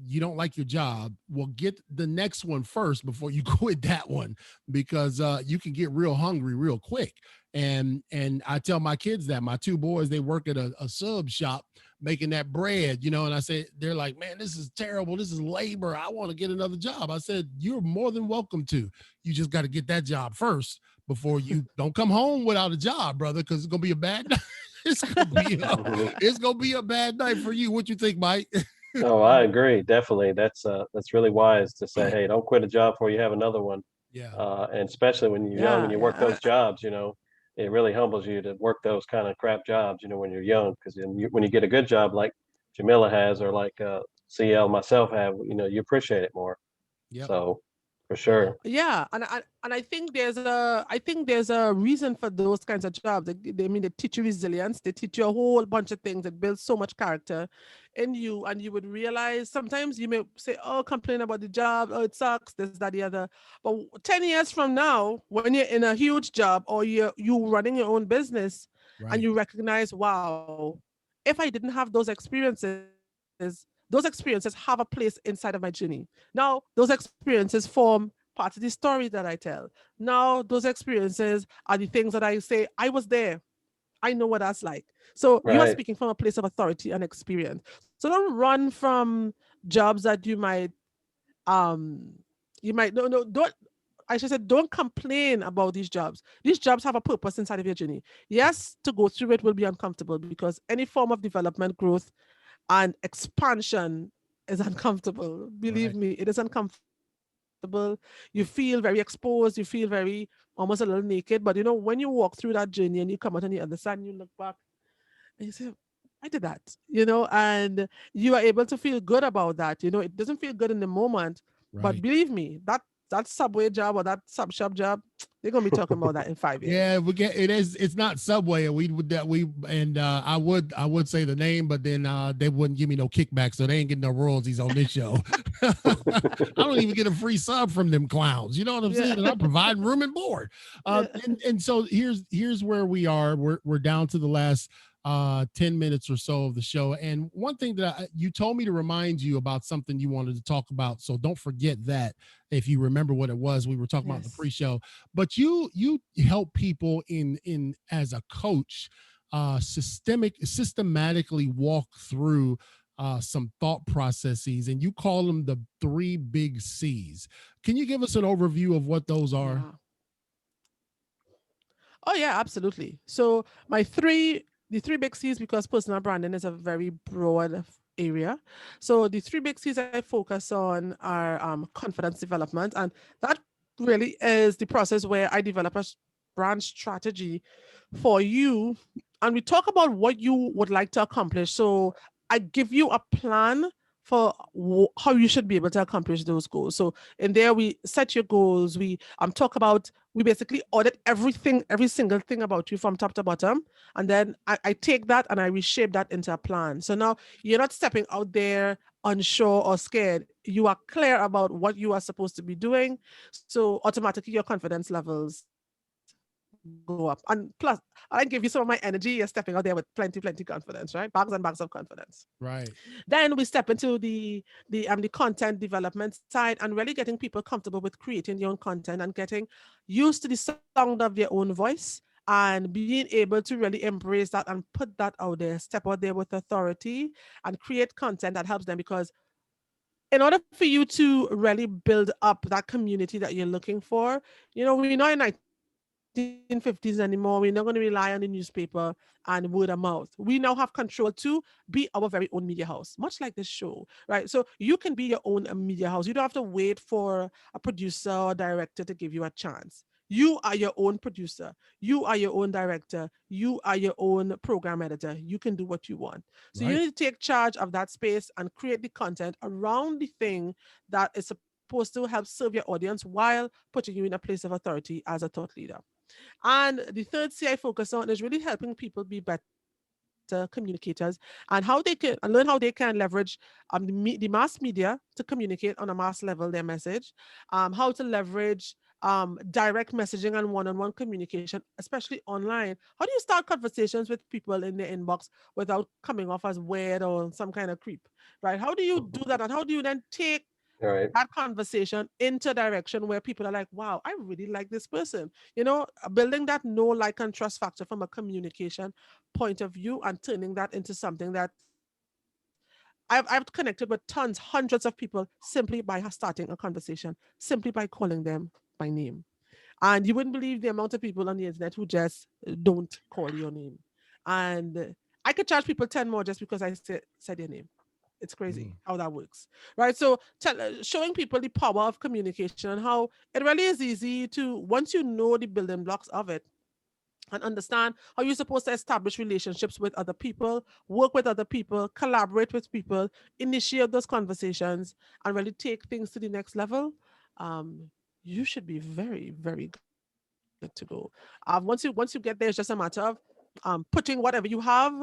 Speaker 1: you don't like your job, well, get the next one first before you quit that one, because you can get real hungry real quick. And I tell my kids that. My two boys, they work at a sub shop making that bread, and I say, they're like, man, this is terrible, this is labor, I want to get another job. I said, you're more than welcome to. You just got to get that job first before you don't come home without a job, brother, because it's gonna be a bad it's gonna be a,
Speaker 2: Mhm.
Speaker 1: it's gonna be a bad night for you. What you think, Mike?
Speaker 2: Oh, I agree. Definitely. That's really wise to say, hey, don't quit a job before you have another one.
Speaker 1: Yeah.
Speaker 2: And especially when you're young and
Speaker 3: Yeah.
Speaker 2: you work those
Speaker 3: Yeah.
Speaker 2: jobs, it really humbles you to work those kind of crap jobs, when you're young. Because when you get a good job like Jamila has, or like CL myself have, you appreciate it more.
Speaker 1: Yep.
Speaker 2: So for sure.
Speaker 3: Yeah, and I think there's a reason for those kinds of jobs. They teach you resilience. They teach you a whole bunch of things. It builds so much character in you, and you would realize sometimes you may say, "Oh, complain about the job. Oh, it sucks. This, that, the other." But 10 years from now, when you're in a huge job, or you running your own business, and
Speaker 1: Right.
Speaker 3: you recognize, wow, if I didn't have those experiences, those experiences have a place inside of my journey. Now, those experiences form part of the story that I tell. Now, those experiences are the things that I say, I was there. I know what that's like. So you are
Speaker 2: Right.
Speaker 3: speaking from a place of authority and experience. So don't run from jobs that um no, don't, I should say, don't complain about these jobs. These jobs have a purpose inside of your journey. Yes, to go through it will be uncomfortable, because any form of development, growth, and expansion is uncomfortable. Believe
Speaker 1: Right.
Speaker 3: me, it is uncomfortable. You feel very exposed. You feel very almost a little naked. But when you walk through that journey and you come out on the other side and you look back and you say, I did that, and you are able to feel good about that. It doesn't feel good in the moment, But
Speaker 1: Right.
Speaker 3: believe me, that subway job or that sub shop job, they're gonna be talking about that in 5 years.
Speaker 1: Yeah, we get it is. It's not Subway, and we would that we and I would say the name, but then they wouldn't give me no kickback, so they ain't getting no royalties on this show. I don't even get a free sub from them clowns. You know what I'm
Speaker 3: Yeah.
Speaker 1: saying? And I'm providing room and board.
Speaker 3: Yeah.
Speaker 1: And so here's where we are. We're down to the last 10 minutes or so of the show. And one thing that you told me to remind you about something you wanted to talk about. So don't forget that if you remember what it was we were talking about in the
Speaker 3: Yes.
Speaker 1: pre-show. But you help people in as a coach systematically walk through some thought processes, and you call them the three big C's. Can you give us an overview of what those are?
Speaker 3: Yeah. Oh yeah, absolutely. So the three big C's, because personal branding is a very broad area. So the three big C's I focus on are confidence development, and that really is the process where I develop a brand strategy for you, and we talk about what you would like to accomplish. So I give you a plan for how you should be able to accomplish those goals. So in there we set your goals. We talk about, we basically audit everything, every single thing about you from top to bottom. And then I take that and I reshape that into a plan. So now you're not stepping out there unsure or scared. You are clear about what you are supposed to be doing. So automatically your confidence levels go up. And plus, I give you some of my energy. You're stepping out there with plenty confidence, right? Bags and bags of confidence.
Speaker 1: Right.
Speaker 3: Then we step into the content development side and really getting people comfortable with creating their own content and getting used to the sound of their own voice and being able to really embrace that and put that out there, step out there with authority and create content that helps them. Because in order for you to really build up that community that you're looking for, we're not in 1950s anymore. We're not going to rely on the newspaper and word of mouth. We now have control to be our very own media house, much like this show, right? So you can be your own media house. You don't have to wait for a producer or director to give you a chance. You are your own producer. You are your own director. You are your own program editor. You can do what you want. So you
Speaker 1: Right.
Speaker 3: need to take charge of that space and create the content around the thing that is supposed to help serve your audience while putting you in a place of authority as a thought leader. And the third C I focus on is really helping people be better communicators and how they can and learn how they can leverage the mass media to communicate on a mass level their message, how to leverage direct messaging and one-on-one communication, especially online. How do you start conversations with people in their inbox without coming off as weird or some kind of creep, right? How do you do that, and how do you then take
Speaker 2: All right.
Speaker 3: that conversation into a direction where people are like, wow, I really like this person. Building that know, like, and trust factor from a communication point of view and turning that into something that I've connected with tons, hundreds of people simply by starting a conversation, simply by calling them by name. And you wouldn't believe the amount of people on the internet who just don't call your name. And I could charge people 10 more just because I said your name. It's crazy
Speaker 1: Mm.
Speaker 3: how that works, right? So showing people the power of communication and how it really is easy to, once you know the building blocks of it, and understand how you're supposed to establish relationships with other people, work with other people, collaborate with people, initiate those conversations, and really take things to the next level. Um, you should be very, very good to go. Once you get there, it's just a matter of putting whatever you have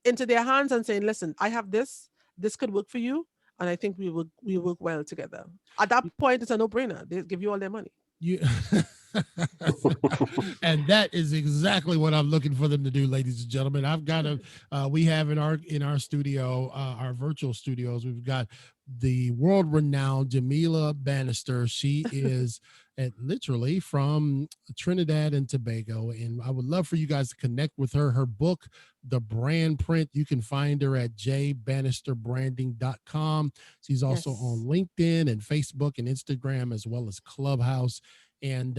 Speaker 3: into their hands and saying, "Listen, I have this. This could work for you, and I think we work well together." At that point, it's a no-brainer. They give you all their money.
Speaker 1: You and that is exactly what I'm looking for them to do, ladies and gentlemen. I've got a we have in our studio, our virtual studios, we've got the world renowned Jamila Bannister. She is literally from Trinidad and Tobago, and I would love for you guys to connect with her. Her book, The Brand Print, you can find her at jbannisterbranding.com. She's also on
Speaker 3: Yes.
Speaker 1: LinkedIn and Facebook and Instagram, as well as Clubhouse. And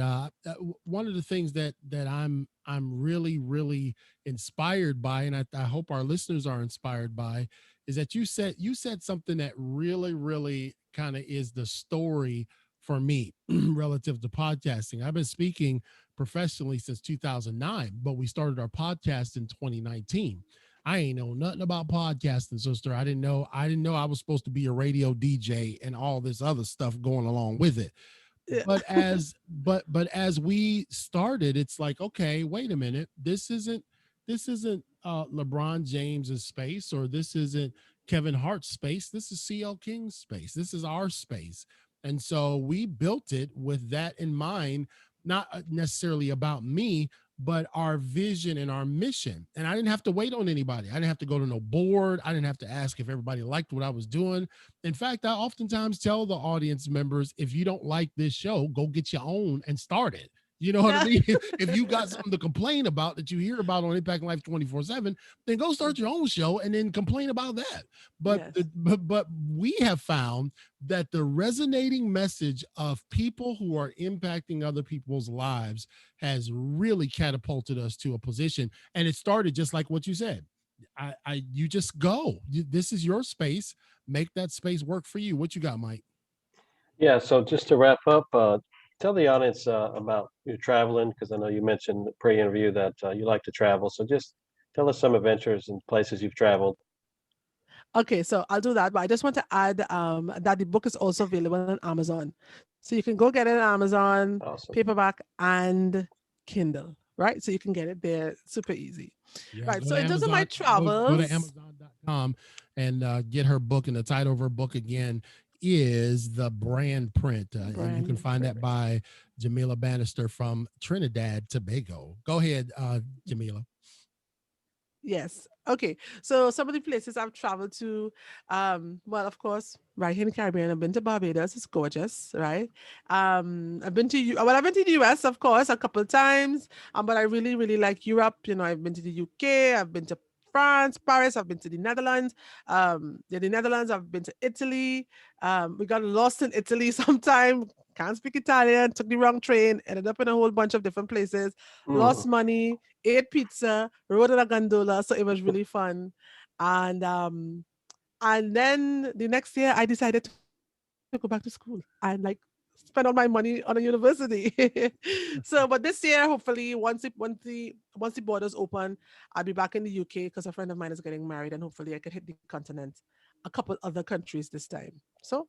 Speaker 1: one of the things that I'm really inspired by, and I hope our listeners are inspired by, is that you said something that really kind of is the story for me relative to podcasting. I've been speaking professionally since 2009, but we started our podcast in 2019. I ain't know nothing about podcasting, sister. I didn't know I was supposed to be a radio DJ and all this other stuff going along with it.
Speaker 3: Yeah.
Speaker 1: But as we started, it's like, okay, wait a minute. This isn't LeBron James's space, or this isn't Kevin Hart's space. This is CL King's space. This is our space. And so we built it with that in mind, not necessarily about me, but our vision and our mission. And I didn't have to wait on anybody. I didn't have to go to no board. I didn't have to ask if everybody liked what I was doing. In fact, I oftentimes tell the audience members, if you don't like this show, go get your own and start it. You know what I
Speaker 3: Yeah.
Speaker 1: mean? If you got something to complain about that you hear about on Impact Life 24/7, then go start your own show and then complain about that. But
Speaker 3: Yes.
Speaker 1: but we have found that the resonating message of people who are impacting other people's lives has really catapulted us to a position. And it started just like what you said. You just go. This is your space. Make that space work for you. What you got, Mike?
Speaker 2: Yeah, so just to wrap up, tell the audience about your traveling, because I know you mentioned pre-interview that you like to travel. So just tell us some adventures and places you've traveled.
Speaker 3: Okay, so I'll do that, but I just want to add that the book is also available on Amazon. So you can go get it on Amazon,
Speaker 2: Awesome.
Speaker 3: paperback, and Kindle, right? So you can get it there super easy.
Speaker 1: Yeah,
Speaker 3: Right.
Speaker 1: go
Speaker 3: So
Speaker 1: to
Speaker 3: in terms of my
Speaker 1: Amazon. Go to
Speaker 3: travels,
Speaker 1: Amazon.com and get her book. And the title of her book again is The Brand Print. And you can
Speaker 3: brand
Speaker 1: find that
Speaker 3: print.
Speaker 1: by Jamila Bannister from Trinidad, Tobago. Go ahead, Jamila.
Speaker 3: Yes. Okay. So some of the places I've traveled to, well, of course, right here in the Caribbean, I've been to Barbados. It's gorgeous, right? I've been to I've been to the US, of course, a couple of times. But I really, really like Europe. You know, I've been to the UK. I've been to France, Paris. I've been to the Netherlands. Yeah, the Netherlands. I've been to Italy. We got lost in Italy sometime. Can't speak Italian. Took the wrong train. Ended up in a whole bunch of different places.
Speaker 2: Mm.
Speaker 3: Lost money, ate pizza, rode in a gondola, so it was really fun. And and then the next year I decided to go back to school and like spend all my money on a university. So but this year, hopefully, once the borders open, I'll be back in the UK because a friend of mine is getting married, and hopefully I could hit the continent, a couple other countries this time. So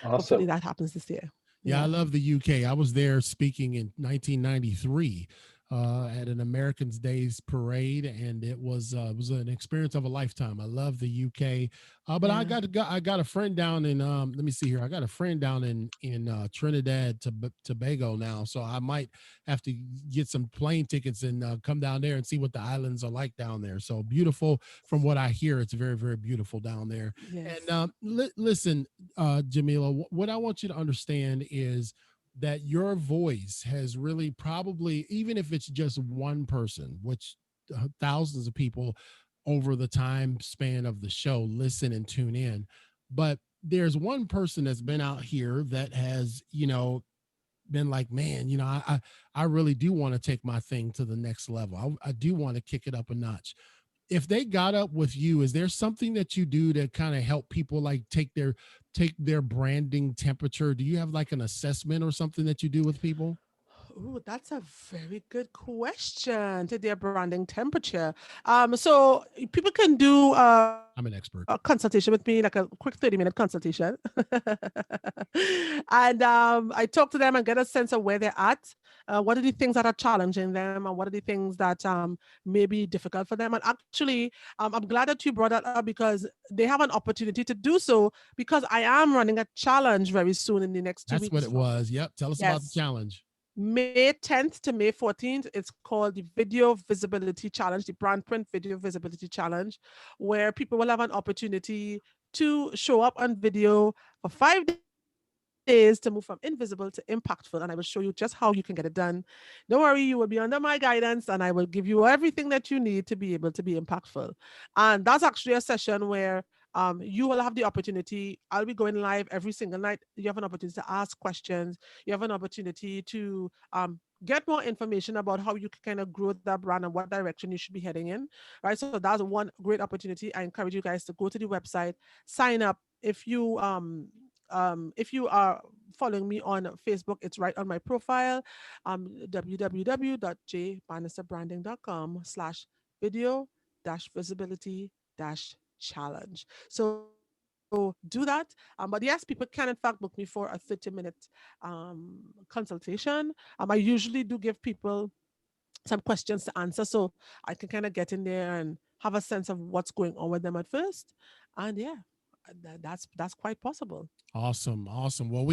Speaker 3: hopefully
Speaker 2: Awesome.
Speaker 3: that happens this year.
Speaker 1: Yeah, I
Speaker 3: Yeah.
Speaker 1: love the UK. I was there speaking in 1993 at an Americans Days parade, and it was an experience of a lifetime. I love the UK, but
Speaker 3: Yeah.
Speaker 1: I got a friend down in let me see here. I got a friend down in Trinidad, Tobago now, so I might have to get some plane tickets and come down there and see what the islands are like down there. So beautiful, from what I hear, it's very very beautiful down there. And
Speaker 3: Yes.
Speaker 1: listen, Jamila, what I want you to understand is that your voice has really probably, even if it's just one person, which thousands of people over the time span of the show listen and tune in, but there's one person that's been out here that has, been like, man, I really do want to take my thing to the next level. I do want to kick it up a notch. If they got up with you, is there something that you do to kind of help people like take their branding temperature? Do you have like an assessment or something that you do with people?
Speaker 3: Oh, that's a very good question to their branding temperature. So people can do a
Speaker 1: I'm an
Speaker 3: consultation
Speaker 1: expert.
Speaker 3: with me, like a quick 30-minute consultation. And I talk to them and get a sense of where they're at. What are the things that are challenging them, and what are the things that may be difficult for them? And actually, I'm glad that you brought that up because they have an opportunity to do so because I am running a challenge very soon in the next two
Speaker 1: That's what
Speaker 3: weeks.
Speaker 1: it was. Yep. Tell us about the
Speaker 3: Yes.
Speaker 1: challenge.
Speaker 3: May 10th to May 14th. It's called the Video Visibility Challenge, the Brand Print Video Visibility Challenge, where people will have an opportunity to show up on video for 5 days to move from invisible to impactful. And I will show you just how you can get it done. Don't worry, you will be under my guidance and I will give you everything that you need to be able to be impactful. And that's actually a session where you will have the opportunity. I'll be going live every single night. You have an opportunity to ask questions. You have an opportunity to get more information about how you can kind of grow that brand and what direction you should be heading in. Right. So that's one great opportunity. I encourage you guys to go to the website, sign up. If you are following me on Facebook, it's right on my profile, www.jbannisterbranding.com/video visibility challenge. So do that. But yes, people can in fact book me for a 30-minute consultation. I usually do give people some questions to answer so I can kind of get in there and have a sense of what's going on with them at first. And yeah, that's quite possible.
Speaker 1: Awesome, awesome. Well,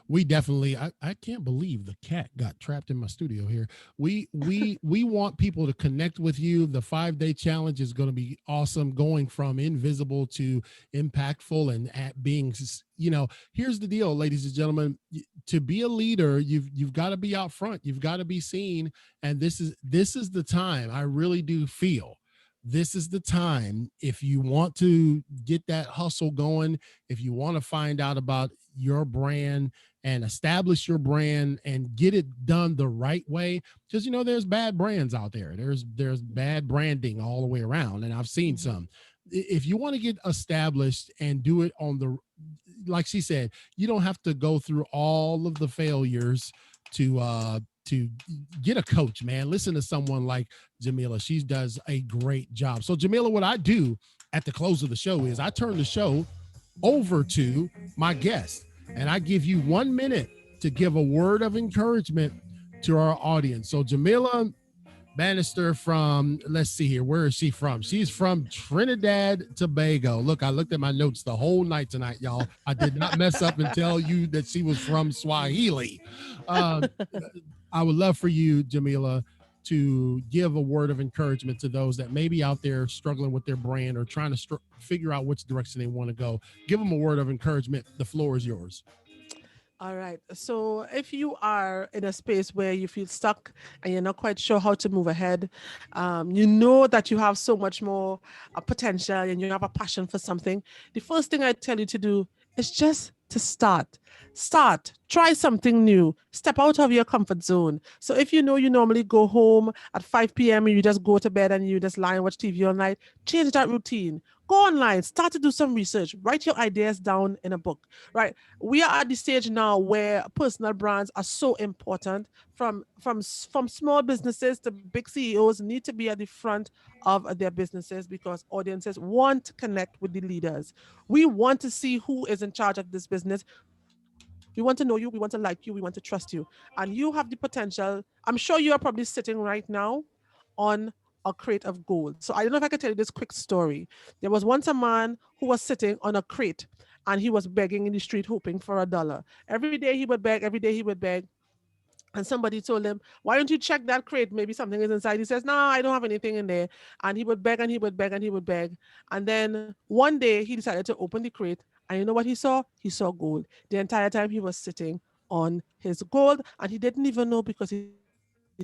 Speaker 1: we definitely. I can't believe the cat got trapped in my studio here. We want people to connect with you. The 5-day challenge is going to be awesome. Going from invisible to impactful and at being. Here's the deal, ladies and gentlemen. To be a leader, you've got to be out front. You've got to be seen, and this is the time. I really do feel this is the time if you want to get that hustle going, if you want to find out about your brand and establish your brand and get it done the right way, because there's bad brands out there, there's bad branding all the way around, and I've seen
Speaker 3: Mhm.
Speaker 1: some. If you want to get established and do it on the, like she said, you don't have to go through all of the failures to get a coach, man. Listen to someone like Jamila. She does a great job. So Jamila, what I do at the close of the show is I turn the show over to my guest and I give you 1 minute to give a word of encouragement to our audience. So Jamila Bannister from, let's see here, where is she from? She's from Trinidad, Tobago. Look, I looked at my notes the whole night tonight, y'all. I did not mess up and tell you that she was from Swahili. Um, I would love for you, Jamila, to give a word of encouragement to those that may be out there struggling with their brand or trying to figure out which direction they want to go. Give them a word of encouragement. The floor is yours.
Speaker 3: All right. So if you are in a space where you feel stuck and you're not quite sure how to move ahead, you know that you have so much more potential and you have a passion for something, the first thing I tell you to do is just to start. Start. Try something new. Step out of your comfort zone. So if you know you normally go home at 5 p.m. and you just go to bed and you just lie and watch TV all night, change that routine. Go online. Start to do some research. Write your ideas down in a book. Right, we are at the stage now where personal brands are so important. From small businesses to big CEOs need to be at the front of their businesses because audiences want to connect with the leaders. We want to see who is in charge of this business. We want to know you, we want to like you, we want to trust you, and you have the potential. I'm sure you are probably sitting right now on a crate of gold. So I don't know if I can tell you this quick story. There was once a man who was sitting on a crate and he was begging in the street hoping for $1. Every day he would beg, every day he would beg. And somebody told him, "Why don't you check that crate? Maybe something is inside." He says, "No, I don't have anything in there." And he would beg and he would beg and he would beg. And then one day he decided to open the crate. And you know what he saw? He saw gold. The entire time he was sitting on his gold and he didn't even know because he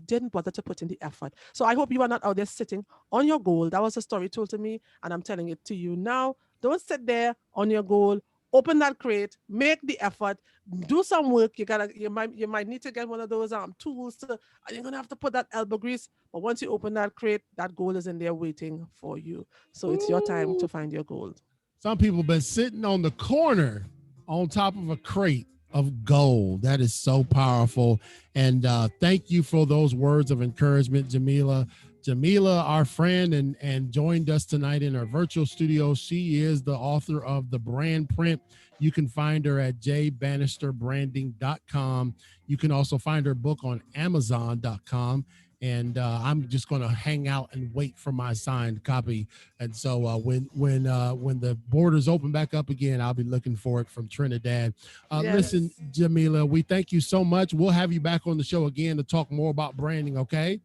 Speaker 3: didn't bother to put in the effort. So I hope you are not out there sitting on your gold. That was a story told to me and I'm telling it to you now. Don't sit there on your gold. Open that crate, make the effort, do some work. You might need to get one of those tools to, and you're gonna have to put that elbow grease. But once you open that crate, that gold is in there waiting for you. So it's your time
Speaker 1: Ooh.
Speaker 3: to find your gold.
Speaker 1: Some people have been sitting on the corner on top of a crate of gold. That is so powerful. And thank you for those words of encouragement, Jamila. Jamila, our friend, and joined us tonight in our virtual studio. She is the author of The Brand Print. You can find her at jbannisterbranding.com. You can also find her book on amazon.com. And I'm just going to hang out and wait for my signed copy. And so when the borders open back up again, I'll be looking for it from Trinidad. Listen,
Speaker 3: Yes.
Speaker 1: Jamila, we thank you so much. We'll have you back on the show again to talk more about branding. Okay.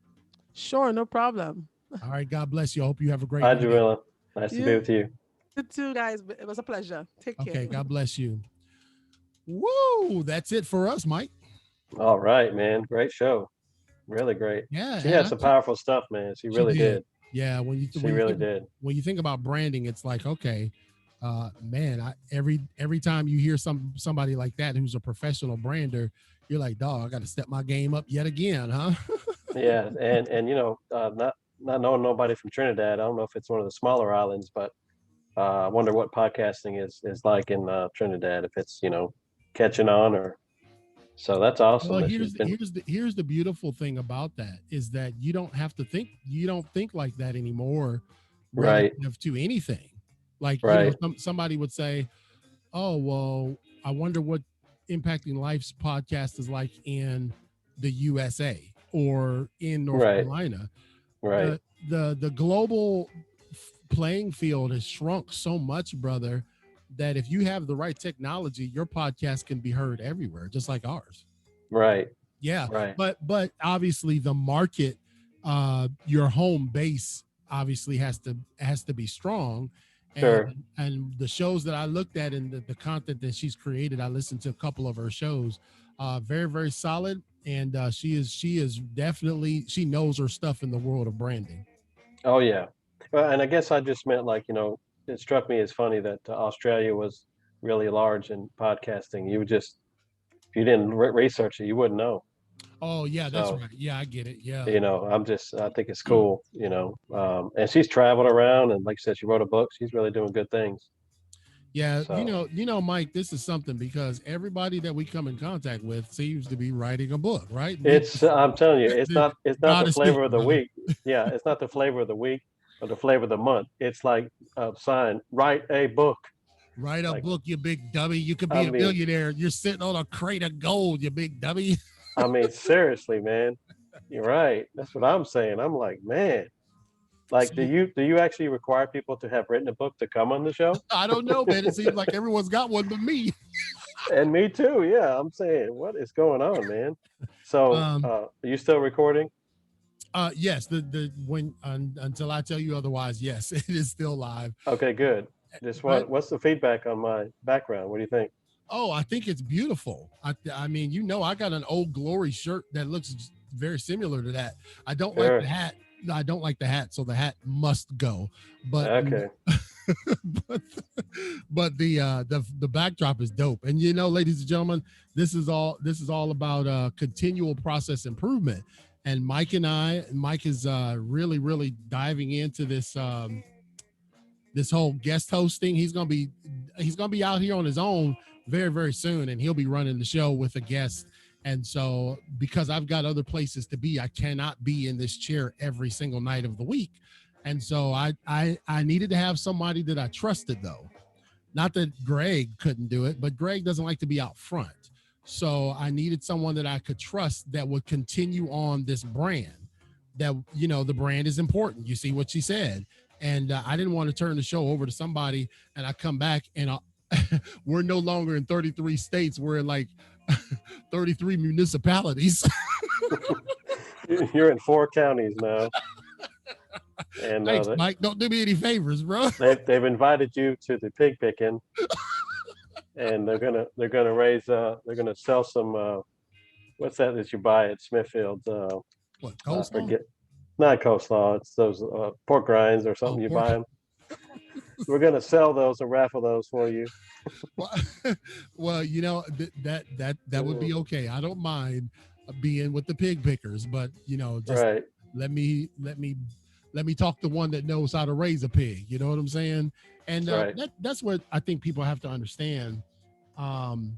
Speaker 3: Sure, no problem.
Speaker 1: All right. God bless you. I hope you have a great
Speaker 2: Hi,
Speaker 1: night.
Speaker 2: Jamila. Nice to be with
Speaker 3: You
Speaker 2: you.
Speaker 3: too, guys. It was a pleasure. Take care.
Speaker 1: Okay. God bless you. Woo! That's it for us, Mike.
Speaker 2: All right, man. Great show. Really great.
Speaker 1: Yeah,
Speaker 2: She
Speaker 1: and
Speaker 2: had some powerful stuff, man. She
Speaker 1: she
Speaker 2: really
Speaker 1: did.
Speaker 2: did.
Speaker 1: Yeah,
Speaker 2: She really did.
Speaker 1: when you think about branding, it's like, okay, man, every time you hear somebody like that who's a professional brander, you're like, dog, I got to step my game up yet again, huh?
Speaker 2: Yeah, and not knowing nobody from Trinidad, I don't know if it's one of the smaller islands, but I wonder what podcasting is like in Trinidad, if it's catching on or. So that's awesome
Speaker 1: Well,
Speaker 2: that she's been.
Speaker 1: here's the beautiful thing about that is that you don't have to think, you don't think like that anymore
Speaker 2: Right.
Speaker 1: relative to anything. Like,
Speaker 2: Right.
Speaker 1: somebody would say, oh, well, I wonder what Impacting Life's podcast is like in the USA or in North
Speaker 2: Right.
Speaker 1: Carolina.
Speaker 2: Right.
Speaker 1: The global playing field has shrunk so much, brother, that if you have the right technology, your podcast can be heard everywhere, just like ours.
Speaker 2: Right.
Speaker 1: Yeah,
Speaker 2: Right.
Speaker 1: but obviously the market, your home base obviously has to be strong, and
Speaker 2: Sure.
Speaker 1: the shows that I looked at and the content that she's created, I listened to a couple of her shows, very very solid, and she is definitely, she knows her stuff in the world of branding.
Speaker 2: Oh yeah. Well, and I guess I just meant like, it struck me as funny that Australia was really large in podcasting. You would just, if you didn't research it, you wouldn't know.
Speaker 1: Oh yeah, that's
Speaker 2: So,
Speaker 1: right. Yeah, I get it. Yeah.
Speaker 2: I think it's cool, and she's traveled around and like you said, she wrote a book. She's really doing good things.
Speaker 1: Yeah,
Speaker 2: So
Speaker 1: Mike, this is something because everybody that we come in contact with seems to be writing a book, right?
Speaker 2: I'm telling you, it's not
Speaker 1: God
Speaker 2: the
Speaker 1: is
Speaker 2: flavor of
Speaker 1: speaking,
Speaker 2: the
Speaker 1: brother.
Speaker 2: week. Yeah, it's not the flavor of the week or the flavor of the month. It's like a sign, write a book.
Speaker 1: Write a
Speaker 2: Like,
Speaker 1: book, you big dummy. You could
Speaker 2: I
Speaker 1: be a
Speaker 2: mean,
Speaker 1: millionaire. You're sitting on a crate of gold, you big dummy.
Speaker 2: seriously, man. You're right. That's what I'm saying. I'm like, man, like, do
Speaker 1: See,
Speaker 2: you actually require people to have written a book to come on the show?
Speaker 1: I don't know, man. It seems like everyone's got one but me.
Speaker 2: And me too. Yeah, I'm saying, what is going on, man? So,
Speaker 1: Um,
Speaker 2: are you still recording?
Speaker 1: yes, the when until I tell you otherwise, yes, it is still live.
Speaker 2: Okay, good. Just
Speaker 1: But
Speaker 2: what's the feedback on my background? What do you think?
Speaker 1: oh, I think it's beautiful. I mean, I got an Old Glory shirt that looks very similar to that. I don't like the
Speaker 2: Sure.
Speaker 1: hat. No, I don't like the hat, so the hat must go. But
Speaker 2: Okay.
Speaker 1: but the backdrop is dope. And ladies and gentlemen, this is all about continual process improvement. And Mike is really really diving into this whole guest hosting. He's gonna be out here on his own very very soon, and he'll be running the show with a guest. And so, because I've got other places to be, I cannot be in this chair every single night of the week. And so, I needed to have somebody that I trusted, though. Not that Greg couldn't do it, but Greg doesn't like to be out front. So I needed someone that I could trust that would continue on this brand. That the brand is important. You see what she said, and I didn't want to turn the show over to somebody, and I come back and we're no longer in 33 states. We're in like 33 municipalities.
Speaker 2: You're in 4 counties now, and
Speaker 1: Thanks, Mike. Don't do me any favors, bro.
Speaker 2: they've invited you to the pig picking, and they're gonna raise they're gonna sell some what's that you buy at Smithfield's
Speaker 1: What,
Speaker 2: I
Speaker 1: coleslaw?
Speaker 2: forget, not coleslaw, it's those pork rinds or
Speaker 1: Oh,
Speaker 2: something you
Speaker 1: pork.
Speaker 2: buy them. We're gonna sell those and raffle those for you.
Speaker 1: Well, well, that would
Speaker 2: Mm,
Speaker 1: be okay. I don't mind being with the pig pickers, but just
Speaker 2: right.
Speaker 1: let me let me let me talk to one that knows how to raise a pig. You know what I'm saying? And
Speaker 2: Right.
Speaker 1: that's what I think people have to understand. Um,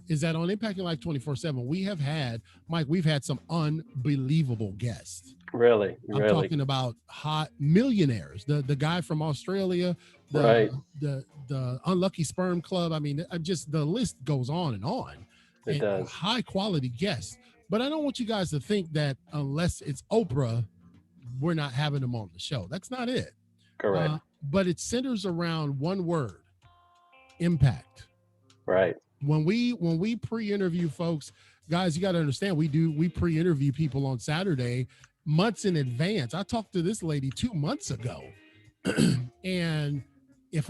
Speaker 1: is that on Impacting Life 24/7, we've had some unbelievable guests.
Speaker 2: Really.
Speaker 1: I'm
Speaker 2: Really.
Speaker 1: talking about hot millionaires. The guy from Australia, the
Speaker 2: Right.
Speaker 1: the Unlucky Sperm Club. I mean, just the list goes on,
Speaker 2: It
Speaker 1: and
Speaker 2: does.
Speaker 1: high quality guests. But I don't want you guys to think that unless it's Oprah, we're not having them on the show. That's not it.
Speaker 2: Correct.
Speaker 1: But it centers around one word: impact.
Speaker 2: Right.
Speaker 1: When we pre-interview folks, guys, you got to understand, we pre-interview people on Saturday months in advance. I talked to this lady 2 months ago. And if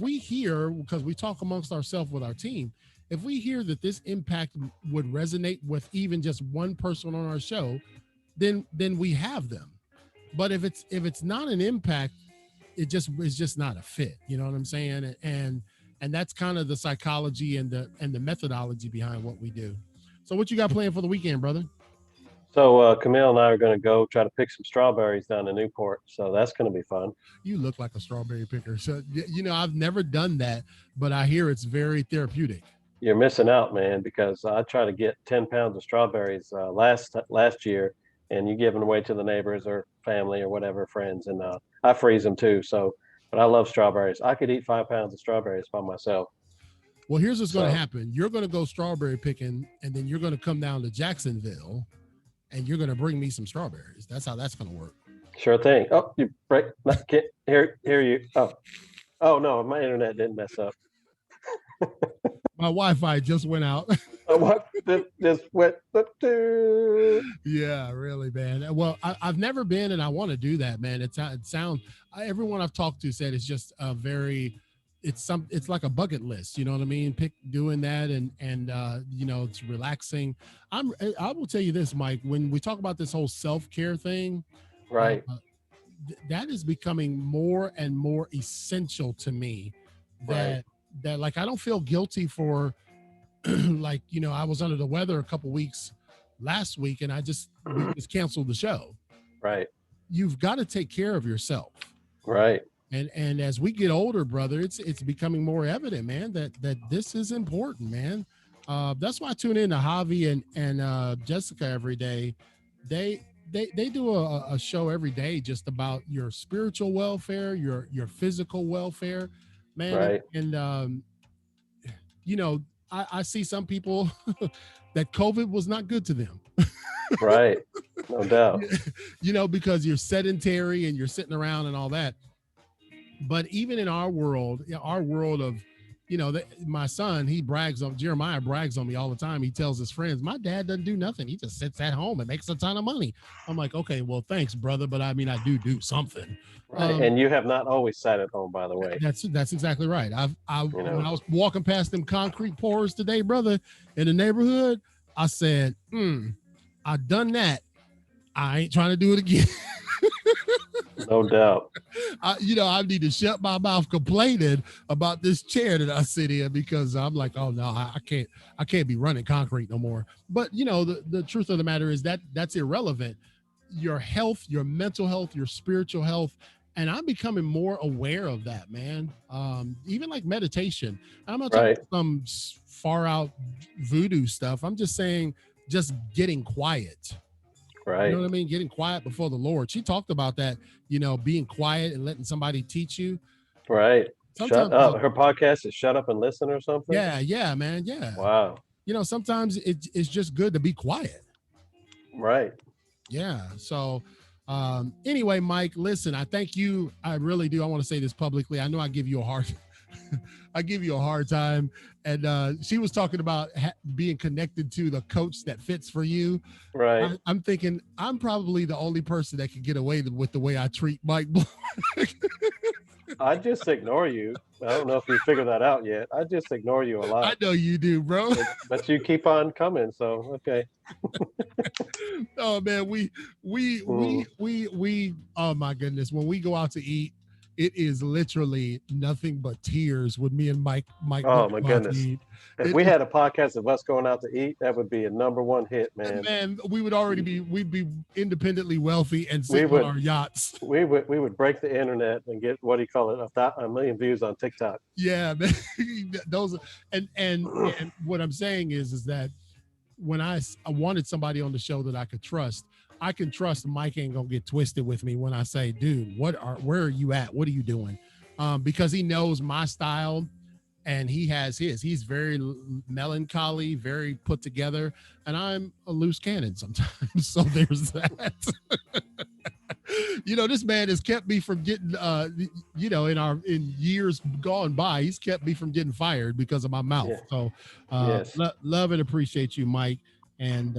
Speaker 1: we hear, because we talk amongst ourselves with our team, if we hear that this impact would resonate with even just one person on our show, then we have them. But if it's not an impact, it's just not a fit. You know what I'm saying? And that's kind of the psychology and the methodology behind what we do. So what you got planned for the weekend, brother?
Speaker 2: So Camille and I are going to go try to pick some strawberries down in Newport. So that's going to be fun.
Speaker 1: You look like a strawberry picker. So I've never done that, but I hear it's very therapeutic.
Speaker 2: You're missing out, man, because I tried to get 10 pounds of strawberries last year, and you give them away to the neighbors or family or whatever, friends, and I freeze them too. So, but I love strawberries. I could eat 5 pounds of strawberries by myself.
Speaker 1: Well, here's what's going to
Speaker 2: So,
Speaker 1: happen. You're going to go strawberry picking, and then you're going to come down to Jacksonville, and you're going to bring me some strawberries. That's how that's going to work.
Speaker 2: sure thing. Oh, you break. Can't hear you. Oh no, my internet didn't mess up.
Speaker 1: My Wi-Fi just went out.
Speaker 2: What just went.
Speaker 1: Yeah, really, man. Well, I've never been, and I want to do that, man. It sounds. Everyone I've talked to said it's just a very. It's like a bucket list. You know what I mean? Doing that, and it's relaxing. I will tell you this, Mike. When we talk about this whole self-care thing,
Speaker 2: Right,
Speaker 1: that is becoming more and more essential to me.
Speaker 2: right,
Speaker 1: That like I don't feel guilty for like I was under the weather a couple weeks last week, and we just canceled the show.
Speaker 2: right,
Speaker 1: You've got to take care of yourself,
Speaker 2: right,
Speaker 1: and as we get older, brother, it's becoming more evident, man, that this is important, man. That's why I tune in to Javi and Jessica every day. They do a show every day just about your spiritual welfare, your physical welfare, man,
Speaker 2: right,
Speaker 1: and you know, I see some people that COVID was not good to them.
Speaker 2: right. No doubt.
Speaker 1: Because you're sedentary and you're sitting around and all that. But even in our world of, my son, Jeremiah brags on me all the time. He tells his friends, my dad doesn't do nothing. He just sits at home and makes a ton of money. I'm like, okay, well, thanks, brother. But I mean, I do something.
Speaker 2: Right, and you have not always sat at home, by the way.
Speaker 1: That's exactly right.
Speaker 2: You
Speaker 1: When I
Speaker 2: know,
Speaker 1: was walking past them concrete pours today, brother, in the neighborhood, I said, I done that. I ain't trying to do it again.
Speaker 2: no doubt.
Speaker 1: I need to shut my mouth complaining about this chair that I sit in because I'm like, oh no, I can't be running concrete no more. But the truth of the matter is that's irrelevant. Your health, your mental health, your spiritual health. And I'm becoming more aware of that, man. Even like meditation. I'm not talking
Speaker 2: Right,
Speaker 1: about some far out voodoo stuff. I'm just saying, just getting quiet. You know
Speaker 2: right,
Speaker 1: what I mean? Getting quiet before the Lord. She talked about that, being quiet and letting somebody teach you.
Speaker 2: right. Shut
Speaker 1: Sometimes,
Speaker 2: up. Her podcast is Shut Up and Listen or something.
Speaker 1: yeah, man, yeah.
Speaker 2: Wow.
Speaker 1: Sometimes it's just good to be quiet.
Speaker 2: Right.
Speaker 1: Yeah. So, anyway, Mike, listen, I thank you. I really do. I want to say this publicly. I know I give you a hard, I give you a hard time. And she was talking about being connected to the coach that fits for you.
Speaker 2: Right.
Speaker 1: I'm thinking I'm probably the only person that can get away with the way I treat Mike.
Speaker 2: I just ignore you. I don't know if you figured that out yet. I just ignore you a
Speaker 1: I
Speaker 2: lot.
Speaker 1: know you do, bro.
Speaker 2: But you keep on coming, so okay.
Speaker 1: Oh man, we. Oh my goodness, when we go out to eat, it is literally nothing but tears with me and Mike.
Speaker 2: Oh my goodness.
Speaker 1: Eat.
Speaker 2: If
Speaker 1: It
Speaker 2: we
Speaker 1: is,
Speaker 2: had a podcast of us going out to eat, that would be a #1 hit, man.
Speaker 1: man, we'd be independently wealthy and
Speaker 2: We
Speaker 1: sitting on
Speaker 2: would
Speaker 1: our yachts.
Speaker 2: we would break the internet and get, what do you call it, a million views on TikTok.
Speaker 1: Yeah, man. Those and what I'm saying is that when I wanted somebody on the show that I could trust, I can trust Mike ain't gonna get twisted with me when I say, dude, where are you at? What are you doing? Because he knows my style and he has his. He's very melancholy, very put together, and I'm a loose cannon sometimes. So there's that. This man has kept me from getting in years gone by, he's kept me from getting fired because of my mouth.
Speaker 2: Yeah.
Speaker 1: So
Speaker 2: Yes.
Speaker 1: love and appreciate you, Mike, and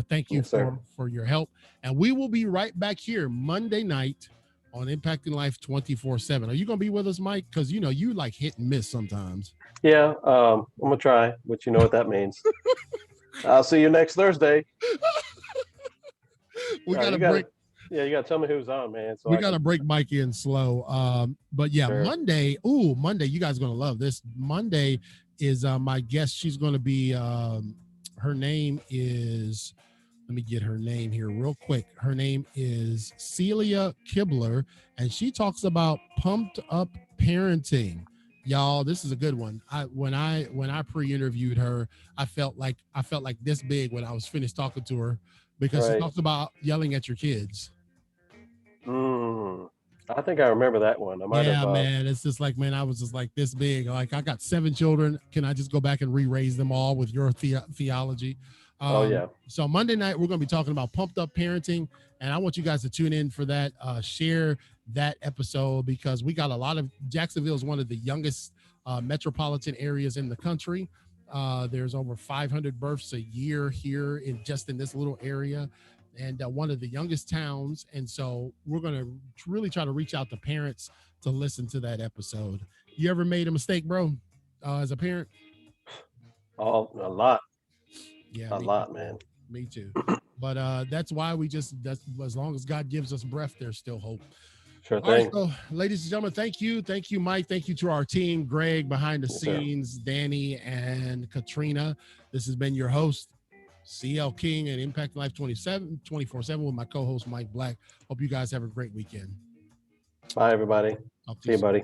Speaker 1: thank you
Speaker 2: Yes, sir.
Speaker 1: for your help. And we will be right back here Monday night on Impacting Life 24/7. Are you gonna be with us, Mike? Because you like hit and miss sometimes.
Speaker 2: Yeah, I'm gonna try, but you know what that means. I'll see you next Thursday.
Speaker 1: We gotta
Speaker 2: you
Speaker 1: break.
Speaker 2: Yeah, you gotta tell me who's on, man. So
Speaker 1: We gotta break Mike in slow. But yeah,
Speaker 2: Sure.
Speaker 1: Monday. Monday, you guys are gonna love this. Monday is my guest. She's gonna be. Her name is. Let me get her name here real quick. Her name is Celia Kibler, and she talks about pumped up parenting. Y'all, this is a good one. When I pre-interviewed her, I felt like this big when I was finished talking to her because she
Speaker 2: Right.
Speaker 1: talks about yelling at your kids.
Speaker 2: Mm. I think I remember that one. I might have.
Speaker 1: Yeah, man. It's just like, man, I was just like this big. Like, I got 7 children. Can I just go back and re-raise them all with your theology?
Speaker 2: Oh yeah.
Speaker 1: So Monday night, we're going to be talking about pumped up parenting. And I want you guys to tune in for that. Share that episode because we got a lot of Jacksonville is one of the youngest metropolitan areas in the country. There's over 500 births a year here in this little area and one of the youngest towns. And so we're going to really try to reach out to parents to listen to that episode. You ever made a mistake, bro, as a parent?
Speaker 2: Oh, a lot,
Speaker 1: Yeah,
Speaker 2: a
Speaker 1: me
Speaker 2: lot,
Speaker 1: too.
Speaker 2: man.
Speaker 1: Me too. But that's why that's as long as God gives us breath, there's still hope.
Speaker 2: Sure
Speaker 1: All right,
Speaker 2: thing.
Speaker 1: so ladies and gentlemen, thank you. Thank you, Mike. Thank you to our team, Greg behind the
Speaker 2: Yes, sir.
Speaker 1: scenes, Danny and Katrina. This has been your host, CL King and Impact Life 24/7 with my co-host Mike Black. Hope you guys have a great weekend.
Speaker 2: Bye, everybody.
Speaker 1: Talk to
Speaker 2: See
Speaker 1: you
Speaker 2: you,
Speaker 1: soon.
Speaker 2: buddy.